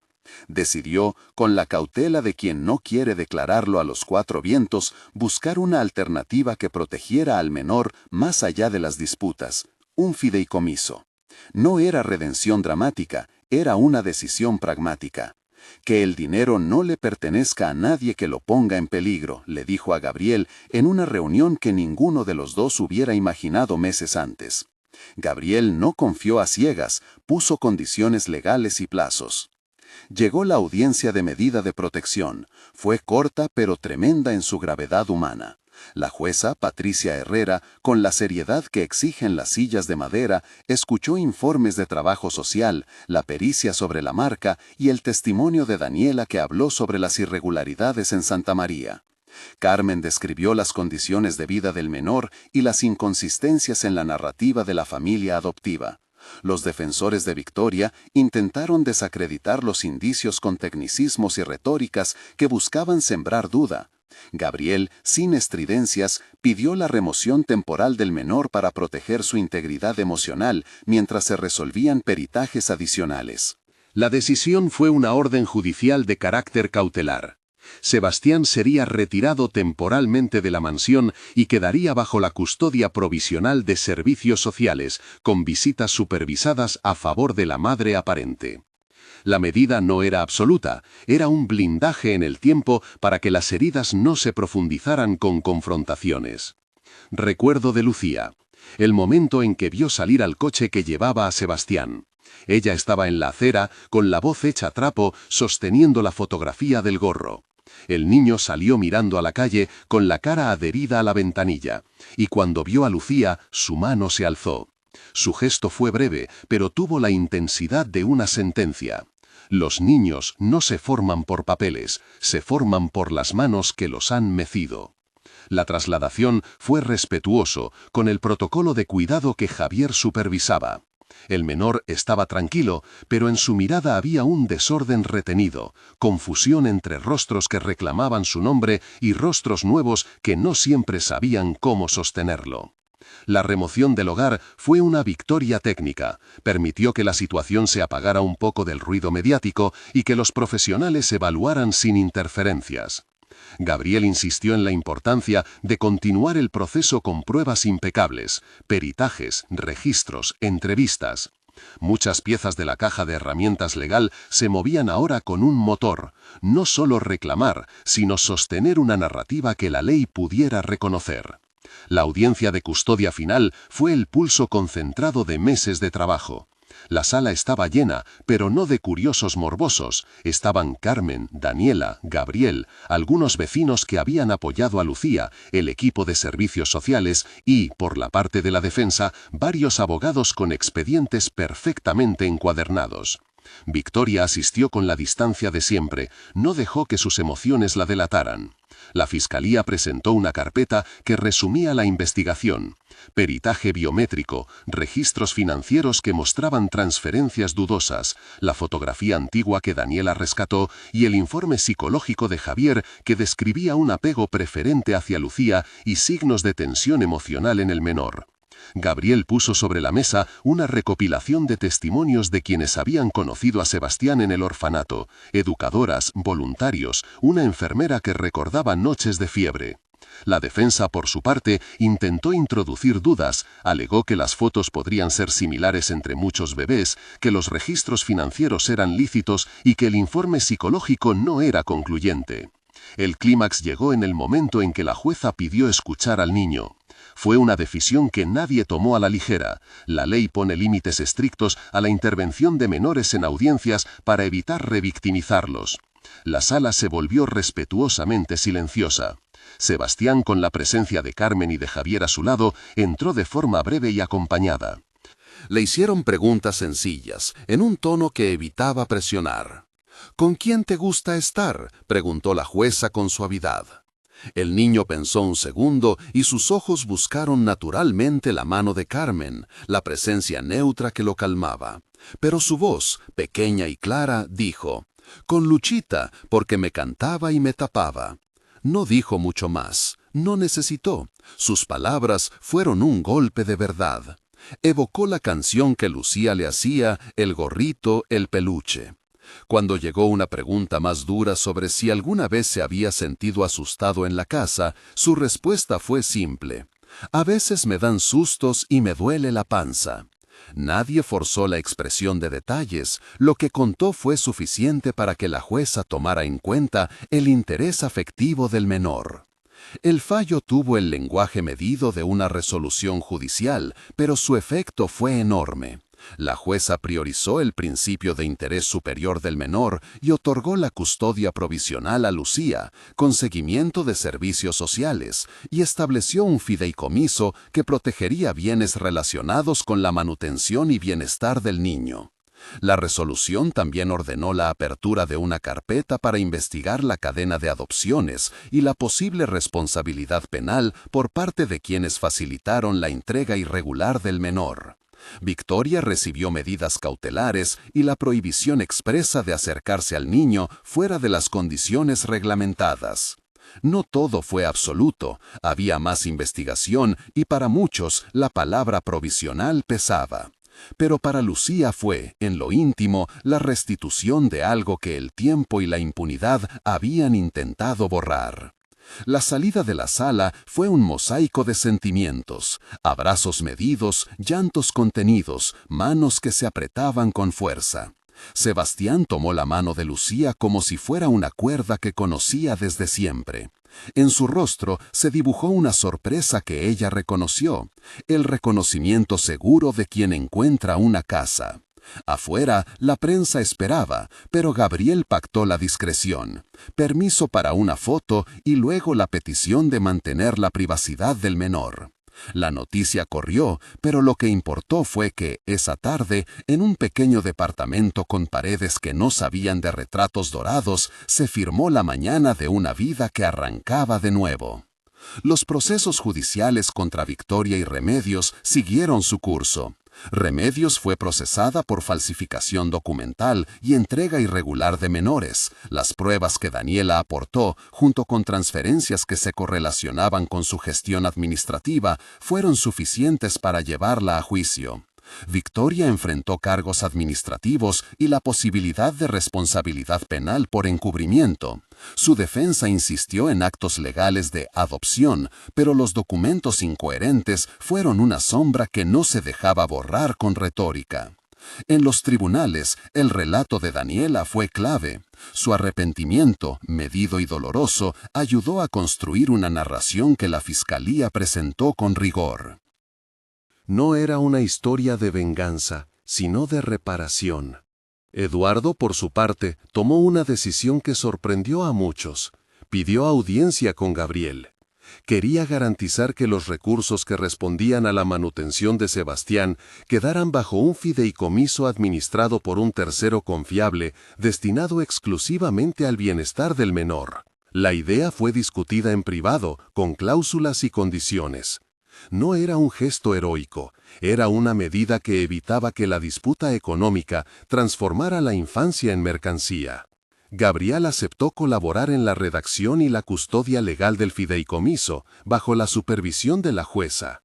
Decidió, con la cautela de quien no quiere declararlo a los cuatro vientos, buscar una alternativa que protegiera al menor más allá de las disputas, un fideicomiso. No era redención dramática, era una decisión pragmática. «Que el dinero no le pertenezca a nadie que lo ponga en peligro», le dijo a Gabriel en una reunión que ninguno de los dos hubiera imaginado meses antes. Gabriel no confió a ciegas, puso condiciones legales y plazos. Llegó la audiencia de medida de protección. Fue corta pero tremenda en su gravedad humana. La jueza, Patricia Herrera, con la seriedad que exigen las sillas de madera, escuchó informes de trabajo social, la pericia sobre la marca y el testimonio de Daniela que habló sobre las irregularidades en Santa María. Carmen describió las condiciones de vida del menor y las inconsistencias en la narrativa de la familia adoptiva. Los defensores de Victoria intentaron desacreditar los indicios con tecnicismos y retóricas que buscaban sembrar duda. Gabriel, sin estridencias, pidió la remoción temporal del menor para proteger su integridad emocional mientras se resolvían peritajes adicionales. La decisión fue una orden judicial de carácter cautelar. Sebastián sería retirado temporalmente de la mansión y quedaría bajo la custodia provisional de servicios sociales, con visitas supervisadas a favor de la madre aparente. La medida no era absoluta, era un blindaje en el tiempo para que las heridas no se profundizaran con confrontaciones. Recuerdo de Lucía, el momento en que vio salir al coche que llevaba a Sebastián. Ella estaba en la acera, con la voz hecha trapo, sosteniendo la fotografía del gorro. El niño salió mirando a la calle con la cara adherida a la ventanilla, y cuando vio a Lucía, su mano se alzó. Su gesto fue breve, pero tuvo la intensidad de una sentencia. Los niños no se forman por papeles, se forman por las manos que los han mecido. La trasladación fue respetuoso, con el protocolo de cuidado que Javier supervisaba. El menor estaba tranquilo, pero en su mirada había un desorden retenido, confusión entre rostros que reclamaban su nombre y rostros nuevos que no siempre sabían cómo sostenerlo. La remoción del hogar fue una victoria técnica, permitió que la situación se apagara un poco del ruido mediático y que los profesionales evaluaran sin interferencias. Gabriel insistió en la importancia de continuar el proceso con pruebas impecables, peritajes, registros, entrevistas. Muchas piezas de la caja de herramientas legal se movían ahora con un motor, no solo reclamar, sino sostener una narrativa que la ley pudiera reconocer. La audiencia de custodia final fue el pulso concentrado de meses de trabajo. La sala estaba llena, pero no de curiosos morbosos. Estaban Carmen, Daniela, Gabriel, algunos vecinos que habían apoyado a Lucía, el equipo de servicios sociales y, por la parte de la defensa, varios abogados con expedientes perfectamente encuadernados. Victoria asistió con la distancia de siempre, no dejó que sus emociones la delataran. La fiscalía presentó una carpeta que resumía la investigación: peritaje biométrico, registros financieros que mostraban transferencias dudosas, la fotografía antigua que Daniela rescató y el informe psicológico de Javier que describía un apego preferente hacia Lucía y signos de tensión emocional en el menor. Gabriel puso sobre la mesa una recopilación de testimonios de quienes habían conocido a Sebastián en el orfanato: educadoras, voluntarios, una enfermera que recordaba noches de fiebre. La defensa, por su parte, intentó introducir dudas, alegó que las fotos podrían ser similares entre muchos bebés, que los registros financieros eran lícitos y que el informe psicológico no era concluyente. El clímax llegó en el momento en que la jueza pidió escuchar al niño. Fue una decisión que nadie tomó a la ligera. La ley pone límites estrictos a la intervención de menores en audiencias para evitar revictimizarlos. La sala se volvió respetuosamente silenciosa. Sebastián, con la presencia de Carmen y de Javier a su lado, entró de forma breve y acompañada. Le hicieron preguntas sencillas, en un tono que evitaba presionar. «¿Con quién te gusta estar?», preguntó la jueza con suavidad. El niño pensó un segundo y sus ojos buscaron naturalmente la mano de Carmen, la presencia neutra que lo calmaba. Pero su voz, pequeña y clara, dijo: «Con Luchita, porque me cantaba y me tapaba». No dijo mucho más, no necesitó. Sus palabras fueron un golpe de verdad. Evocó la canción que Lucía le hacía, El gorrito, el peluche. Cuando llegó una pregunta más dura sobre si alguna vez se había sentido asustado en la casa, su respuesta fue simple: «A veces me dan sustos y me duele la panza». Nadie forzó la expresión de detalles, lo que contó fue suficiente para que la jueza tomara en cuenta el interés afectivo del menor. El fallo tuvo el lenguaje medido de una resolución judicial, pero su efecto fue enorme. La jueza priorizó el principio de interés superior del menor y otorgó la custodia provisional a Lucía, con seguimiento de servicios sociales, y estableció un fideicomiso que protegería bienes relacionados con la manutención y bienestar del niño. La resolución también ordenó la apertura de una carpeta para investigar la cadena de adopciones y la posible responsabilidad penal por parte de quienes facilitaron la entrega irregular del menor. Victoria recibió medidas cautelares y la prohibición expresa de acercarse al niño fuera de las condiciones reglamentadas. No todo fue absoluto, había más investigación y para muchos la palabra provisional pesaba. Pero para Lucía fue, en lo íntimo, la restitución de algo que el tiempo y la impunidad habían intentado borrar. La salida de la sala fue un mosaico de sentimientos: abrazos medidos, llantos contenidos, manos que se apretaban con fuerza. Sebastián tomó la mano de Lucía como si fuera una cuerda que conocía desde siempre. En su rostro se dibujó una sorpresa que ella reconoció, el reconocimiento seguro de quien encuentra una casa. Afuera, la prensa esperaba, pero Gabriel pactó la discreción: permiso para una foto y luego la petición de mantener la privacidad del menor. La noticia corrió, pero lo que importó fue que, esa tarde, en un pequeño departamento con paredes que no sabían de retratos dorados, se firmó la mañana de una vida que arrancaba de nuevo. Los procesos judiciales contra Victoria y Remedios siguieron su curso. Remedios fue procesada por falsificación documental y entrega irregular de menores. Las pruebas que Daniela aportó, junto con transferencias que se correlacionaban con su gestión administrativa, fueron suficientes para llevarla a juicio. Victoria enfrentó cargos administrativos y la posibilidad de responsabilidad penal por encubrimiento. Su defensa insistió en actos legales de adopción, pero los documentos incoherentes fueron una sombra que no se dejaba borrar con retórica. En los tribunales, el relato de Daniela fue clave. Su arrepentimiento, medido y doloroso, ayudó a construir una narración que la fiscalía presentó con rigor. No era una historia de venganza, sino de reparación. Eduardo, por su parte, tomó una decisión que sorprendió a muchos. Pidió audiencia con Gabriel. Quería garantizar que los recursos que respondían a la manutención de Sebastián quedaran bajo un fideicomiso administrado por un tercero confiable, destinado exclusivamente al bienestar del menor. La idea fue discutida en privado, con cláusulas y condiciones. No era un gesto heroico, era una medida que evitaba que la disputa económica transformara la infancia en mercancía. Gabriel aceptó colaborar en la redacción y la custodia legal del fideicomiso, bajo la supervisión de la jueza.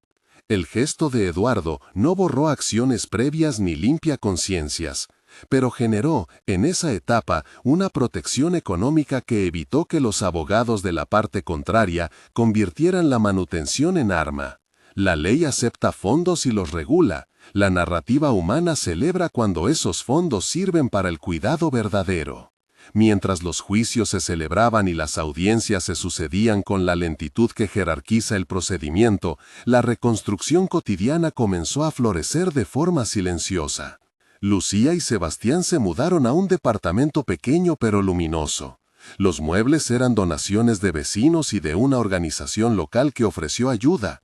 El gesto de Eduardo no borró acciones previas ni limpia conciencias, pero generó, en esa etapa, una protección económica que evitó que los abogados de la parte contraria convirtieran la manutención en arma. La ley acepta fondos y los regula. La narrativa humana celebra cuando esos fondos sirven para el cuidado verdadero. Mientras los juicios se celebraban y las audiencias se sucedían con la lentitud que jerarquiza el procedimiento, la reconstrucción cotidiana comenzó a florecer de forma silenciosa. Lucía y Sebastián se mudaron a un departamento pequeño pero luminoso. Los muebles eran donaciones de vecinos y de una organización local que ofreció ayuda.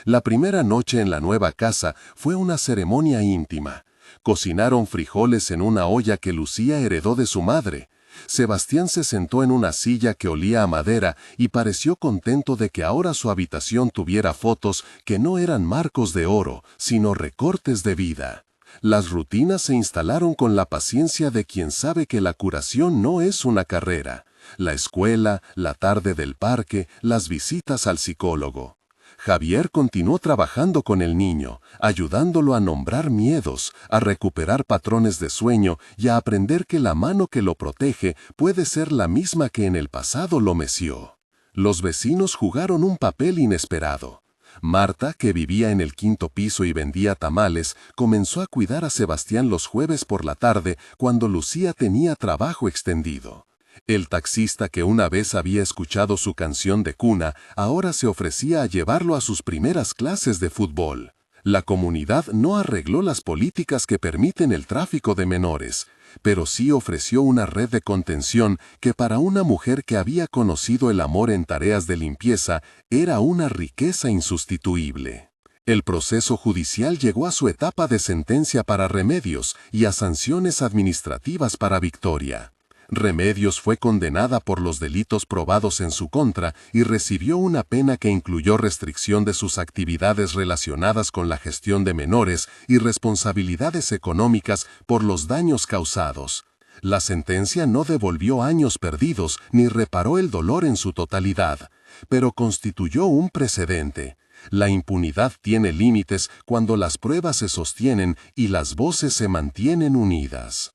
La primera noche en la nueva casa fue una ceremonia íntima. Cocinaron frijoles en una olla que Lucía heredó de su madre. Sebastián se sentó en una silla que olía a madera y pareció contento de que ahora su habitación tuviera fotos que no eran marcos de oro, sino recortes de vida. Las rutinas se instalaron con la paciencia de quien sabe que la curación no es una carrera. La escuela, la tarde del parque, las visitas al psicólogo. Javier continuó trabajando con el niño, ayudándolo a nombrar miedos, a recuperar patrones de sueño y a aprender que la mano que lo protege puede ser la misma que en el pasado lo meció. Los vecinos jugaron un papel inesperado. Marta, que vivía en el 5º piso y vendía tamales, comenzó a cuidar a Sebastián los jueves por la tarde cuando Lucía tenía trabajo extendido. El taxista que una vez había escuchado su canción de cuna, ahora se ofrecía a llevarlo a sus primeras clases de fútbol. La comunidad no arregló las políticas que permiten el tráfico de menores, pero sí ofreció una red de contención que para una mujer que había conocido el amor en tareas de limpieza era una riqueza insustituible. El proceso judicial llegó a su etapa de sentencia para Remedios y a sanciones administrativas para Victoria. Remedios fue condenada por los delitos probados en su contra y recibió una pena que incluyó restricción de sus actividades relacionadas con la gestión de menores y responsabilidades económicas por los daños causados. La sentencia no devolvió años perdidos ni reparó el dolor en su totalidad, pero constituyó un precedente. La impunidad tiene límites cuando las pruebas se sostienen y las voces se mantienen unidas.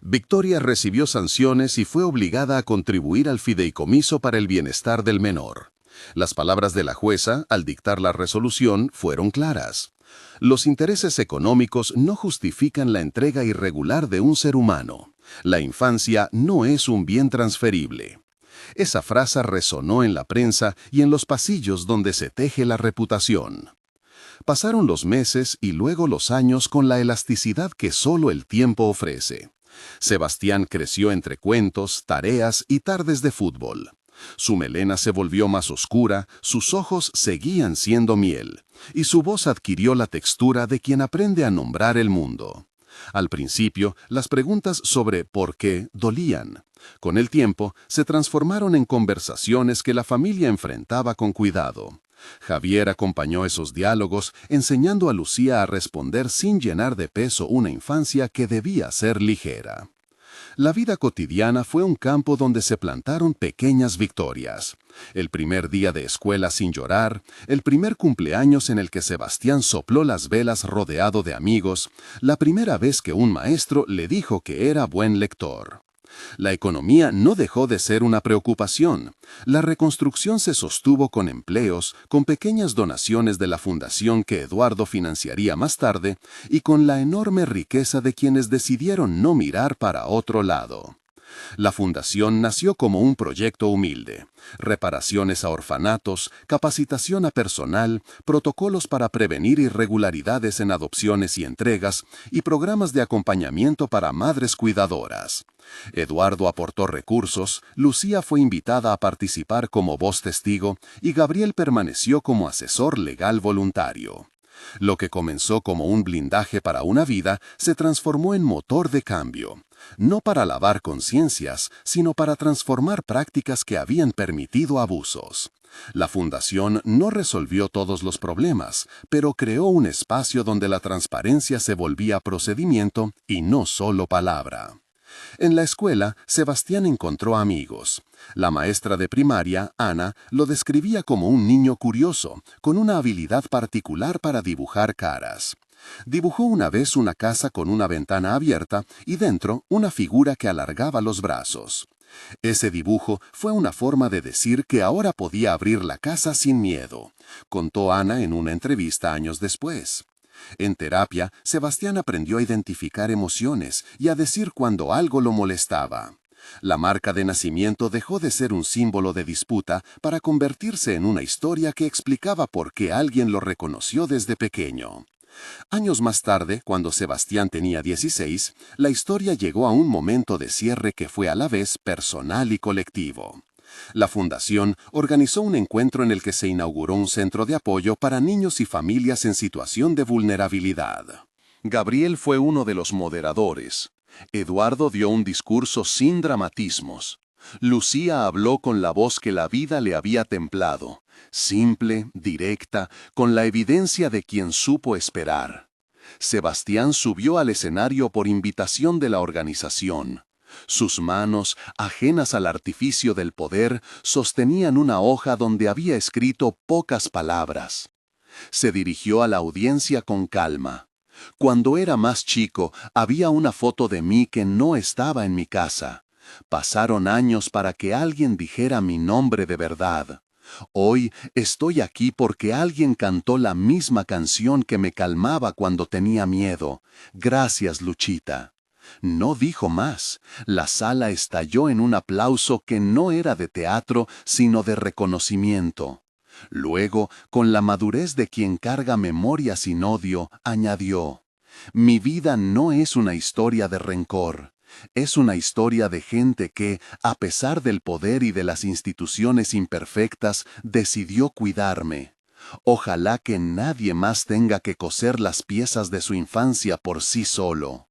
Victoria recibió sanciones y fue obligada a contribuir al fideicomiso para el bienestar del menor. Las palabras de la jueza, al dictar la resolución, fueron claras. Los intereses económicos no justifican la entrega irregular de un ser humano. La infancia no es un bien transferible. Esa frase resonó en la prensa y en los pasillos donde se teje la reputación. Pasaron los meses y luego los años con la elasticidad que solo el tiempo ofrece. Sebastián creció entre cuentos, tareas y tardes de fútbol. Su melena se volvió más oscura, sus ojos seguían siendo miel, y su voz adquirió la textura de quien aprende a nombrar el mundo. Al principio, las preguntas sobre por qué dolían. Con el tiempo, se transformaron en conversaciones que la familia enfrentaba con cuidado. Javier acompañó esos diálogos, enseñando a Lucía a responder sin llenar de peso una infancia que debía ser ligera. La vida cotidiana fue un campo donde se plantaron pequeñas victorias. El primer día de escuela sin llorar, el primer cumpleaños en el que Sebastián sopló las velas rodeado de amigos, la primera vez que un maestro le dijo que era buen lector. La economía no dejó de ser una preocupación. La reconstrucción se sostuvo con empleos, con pequeñas donaciones de la fundación que Eduardo financiaría más tarde y con la enorme riqueza de quienes decidieron no mirar para otro lado. La fundación nació como un proyecto humilde: reparaciones a orfanatos, capacitación a personal, protocolos para prevenir irregularidades en adopciones y entregas, y programas de acompañamiento para madres cuidadoras. Eduardo aportó recursos, Lucía fue invitada a participar como voz testigo y Gabriel permaneció como asesor legal voluntario. Lo que comenzó como un blindaje para una vida se transformó en motor de cambio, no para lavar conciencias, sino para transformar prácticas que habían permitido abusos. La fundación no resolvió todos los problemas, pero creó un espacio donde la transparencia se volvía procedimiento y no solo palabra. En la escuela, Sebastián encontró amigos. La maestra de primaria, Ana, lo describía como un niño curioso, con una habilidad particular para dibujar caras. Dibujó una vez una casa con una ventana abierta y dentro una figura que alargaba los brazos. Ese dibujo fue una forma de decir que ahora podía abrir la casa sin miedo, contó Ana en una entrevista años después. En terapia, Sebastián aprendió a identificar emociones y a decir cuando algo lo molestaba. La marca de nacimiento dejó de ser un símbolo de disputa para convertirse en una historia que explicaba por qué alguien lo reconoció desde pequeño. Años más tarde, cuando Sebastián tenía 16, la historia llegó a un momento de cierre que fue a la vez personal y colectivo. La fundación organizó un encuentro en el que se inauguró un centro de apoyo para niños y familias en situación de vulnerabilidad. Gabriel fue uno de los moderadores. Eduardo dio un discurso sin dramatismos. Lucía habló con la voz que la vida le había templado, simple, directa, con la evidencia de quien supo esperar. Sebastián subió al escenario por invitación de la organización. Sus manos, ajenas al artificio del poder, sostenían una hoja donde había escrito pocas palabras. Se dirigió a la audiencia con calma. Cuando era más chico, había una foto de mí que no estaba en mi casa. Pasaron años para que alguien dijera mi nombre de verdad. Hoy estoy aquí porque alguien cantó la misma canción que me calmaba cuando tenía miedo. Gracias, Luchita. No dijo más. La sala estalló en un aplauso que no era de teatro, sino de reconocimiento. Luego, con la madurez de quien carga memoria sin odio, añadió: mi vida no es una historia de rencor. Es una historia de gente que, a pesar del poder y de las instituciones imperfectas, decidió cuidarme. Ojalá que nadie más tenga que coser las piezas de su infancia por sí solo.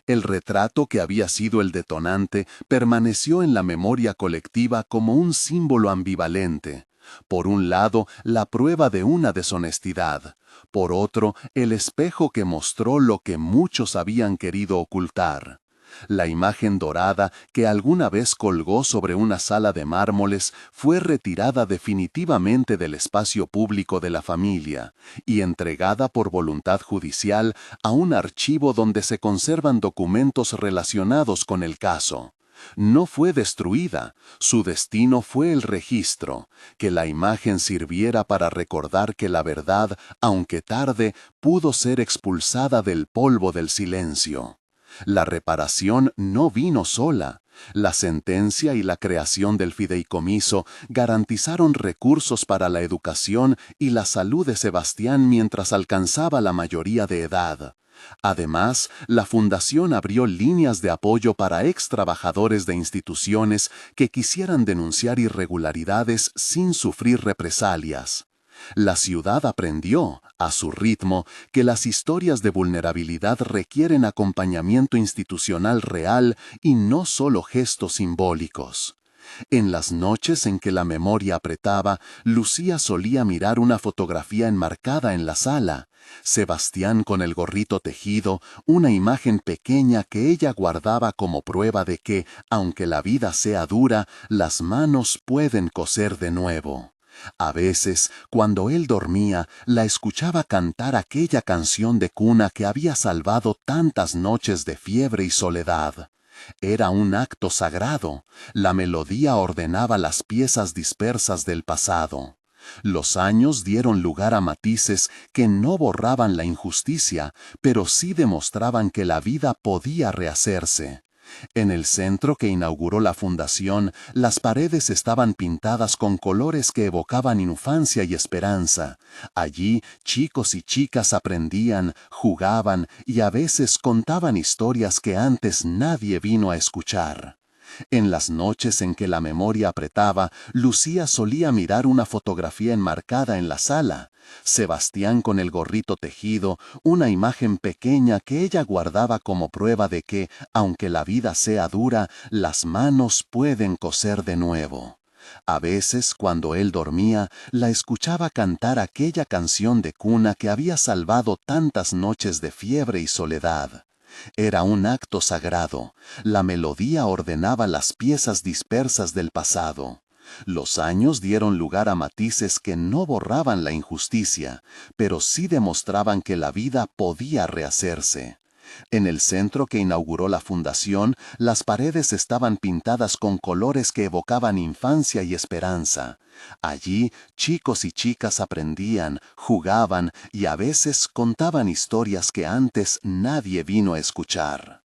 El retrato que había sido el detonante permaneció en la memoria colectiva como un símbolo ambivalente. Por un lado, la prueba de una deshonestidad. Por otro, el espejo que mostró lo que muchos habían querido ocultar. La imagen dorada que alguna vez colgó sobre una sala de mármoles fue retirada definitivamente del espacio público de la familia y entregada por voluntad judicial a un archivo donde se conservan documentos relacionados con el caso. No fue destruida, su destino fue el registro, que la imagen sirviera para recordar que la verdad, aunque tarde, pudo ser expulsada del polvo del silencio. La reparación no vino sola. La sentencia y la creación del fideicomiso garantizaron recursos para la educación y la salud de Sebastián mientras alcanzaba la mayoría de edad. Además, la fundación abrió líneas de apoyo para extrabajadores de instituciones que quisieran denunciar irregularidades sin sufrir represalias. La ciudad aprendió, a su ritmo, que las historias de vulnerabilidad requieren acompañamiento institucional real y no solo gestos simbólicos. En las noches en que la memoria apretaba, Lucía solía mirar una fotografía enmarcada en la sala. Sebastián con el gorrito tejido, una imagen pequeña que ella guardaba como prueba de que, aunque la vida sea dura, las manos pueden coser de nuevo. A veces, cuando él dormía, la escuchaba cantar aquella canción de cuna que había salvado tantas noches de fiebre y soledad. Era un acto sagrado. La melodía ordenaba las piezas dispersas del pasado. Los años dieron lugar a matices que no borraban la injusticia, pero sí demostraban que la vida podía rehacerse. En el centro que inauguró la fundación, las paredes estaban pintadas con colores que evocaban infancia y esperanza. Allí, chicos y chicas aprendían, jugaban y a veces contaban historias que antes nadie vino a escuchar. En las noches en que la memoria apretaba, Lucía solía mirar una fotografía enmarcada en la sala. Sebastián con el gorrito tejido, una imagen pequeña que ella guardaba como prueba de que, aunque la vida sea dura, las manos pueden coser de nuevo. A veces, cuando él dormía, la escuchaba cantar aquella canción de cuna que había salvado tantas noches de fiebre y soledad. Era un acto sagrado. La melodía ordenaba las piezas dispersas del pasado. Los años dieron lugar a matices que no borraban la injusticia, pero sí demostraban que la vida podía rehacerse. En el centro que inauguró la fundación, las paredes estaban pintadas con colores que evocaban infancia y esperanza. Allí, chicos y chicas aprendían, jugaban y a veces contaban historias que antes nadie vino a escuchar.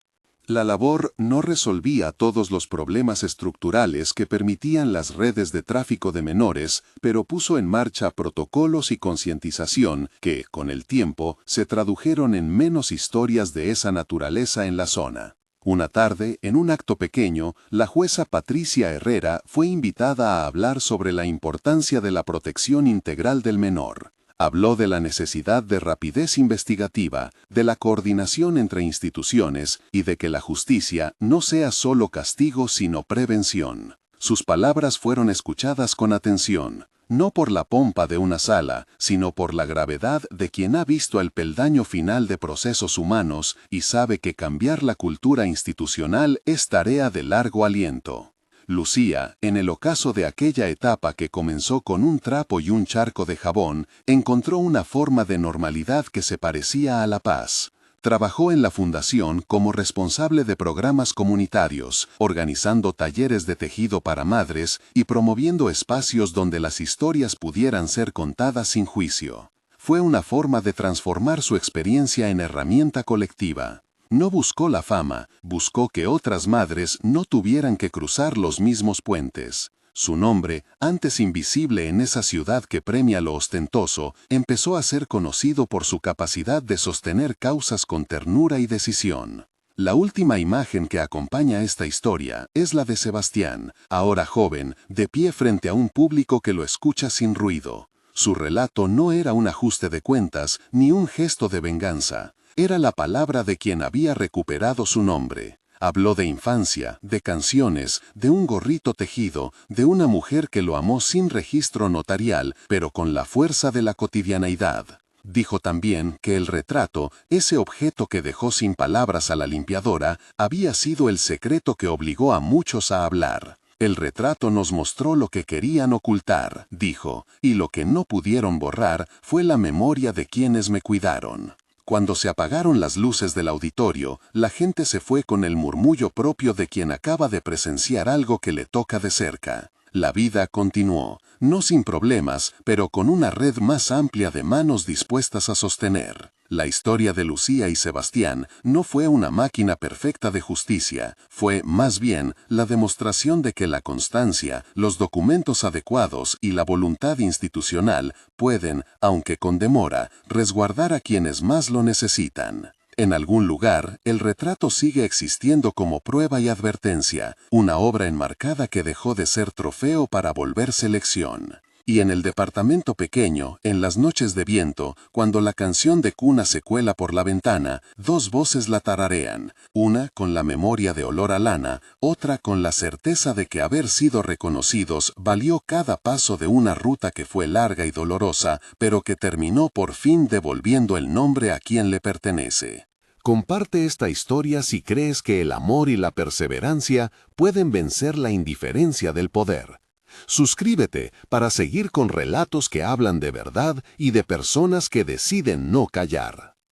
La labor no resolvía todos los problemas estructurales que permitían las redes de tráfico de menores, pero puso en marcha protocolos y concientización que, con el tiempo, se tradujeron en menos historias de esa naturaleza en la zona. Una tarde, en un acto pequeño, la jueza Patricia Herrera fue invitada a hablar sobre la importancia de la protección integral del menor. Habló de la necesidad de rapidez investigativa, de la coordinación entre instituciones y de que la justicia no sea solo castigo sino prevención. Sus palabras fueron escuchadas con atención, no por la pompa de una sala, sino por la gravedad de quien ha visto el peldaño final de procesos humanos y sabe que cambiar la cultura institucional es tarea de largo aliento. Lucía, en el ocaso de aquella etapa que comenzó con un trapo y un charco de jabón, encontró una forma de normalidad que se parecía a la paz. Trabajó en la fundación como responsable de programas comunitarios, organizando talleres de tejido para madres y promoviendo espacios donde las historias pudieran ser contadas sin juicio. Fue una forma de transformar su experiencia en herramienta colectiva. No buscó la fama, buscó que otras madres no tuvieran que cruzar los mismos puentes. Su nombre, antes invisible en esa ciudad que premia lo ostentoso, empezó a ser conocido por su capacidad de sostener causas con ternura y decisión. La última imagen que acompaña esta historia es la de Sebastián, ahora joven, de pie frente a un público que lo escucha sin ruido. Su relato no era un ajuste de cuentas ni un gesto de venganza. Era la palabra de quien había recuperado su nombre. Habló de infancia, de canciones, de un gorrito tejido, de una mujer que lo amó sin registro notarial, pero con la fuerza de la cotidianeidad. Dijo también que el retrato, ese objeto que dejó sin palabras a la limpiadora, había sido el secreto que obligó a muchos a hablar. El retrato nos mostró lo que querían ocultar, dijo, y lo que no pudieron borrar fue la memoria de quienes me cuidaron. Cuando se apagaron las luces del auditorio, la gente se fue con el murmullo propio de quien acaba de presenciar algo que le toca de cerca. La vida continuó, no sin problemas, pero con una red más amplia de manos dispuestas a sostener. La historia de Lucía y Sebastián no fue una máquina perfecta de justicia, fue, más bien, la demostración de que la constancia, los documentos adecuados y la voluntad institucional pueden, aunque con demora, resguardar a quienes más lo necesitan. En algún lugar, el retrato sigue existiendo como prueba y advertencia, una obra enmarcada que dejó de ser trofeo para volverse lección. Y en el departamento pequeño, en las noches de viento, cuando la canción de cuna se cuela por la ventana, dos voces la tararean, una con la memoria de olor a lana, otra con la certeza de que haber sido reconocidos valió cada paso de una ruta que fue larga y dolorosa, pero que terminó por fin devolviendo el nombre a quien le pertenece. Comparte esta historia si crees que el amor y la perseverancia pueden vencer la indiferencia del poder. Suscríbete para seguir con relatos que hablan de verdad y de personas que deciden no callar.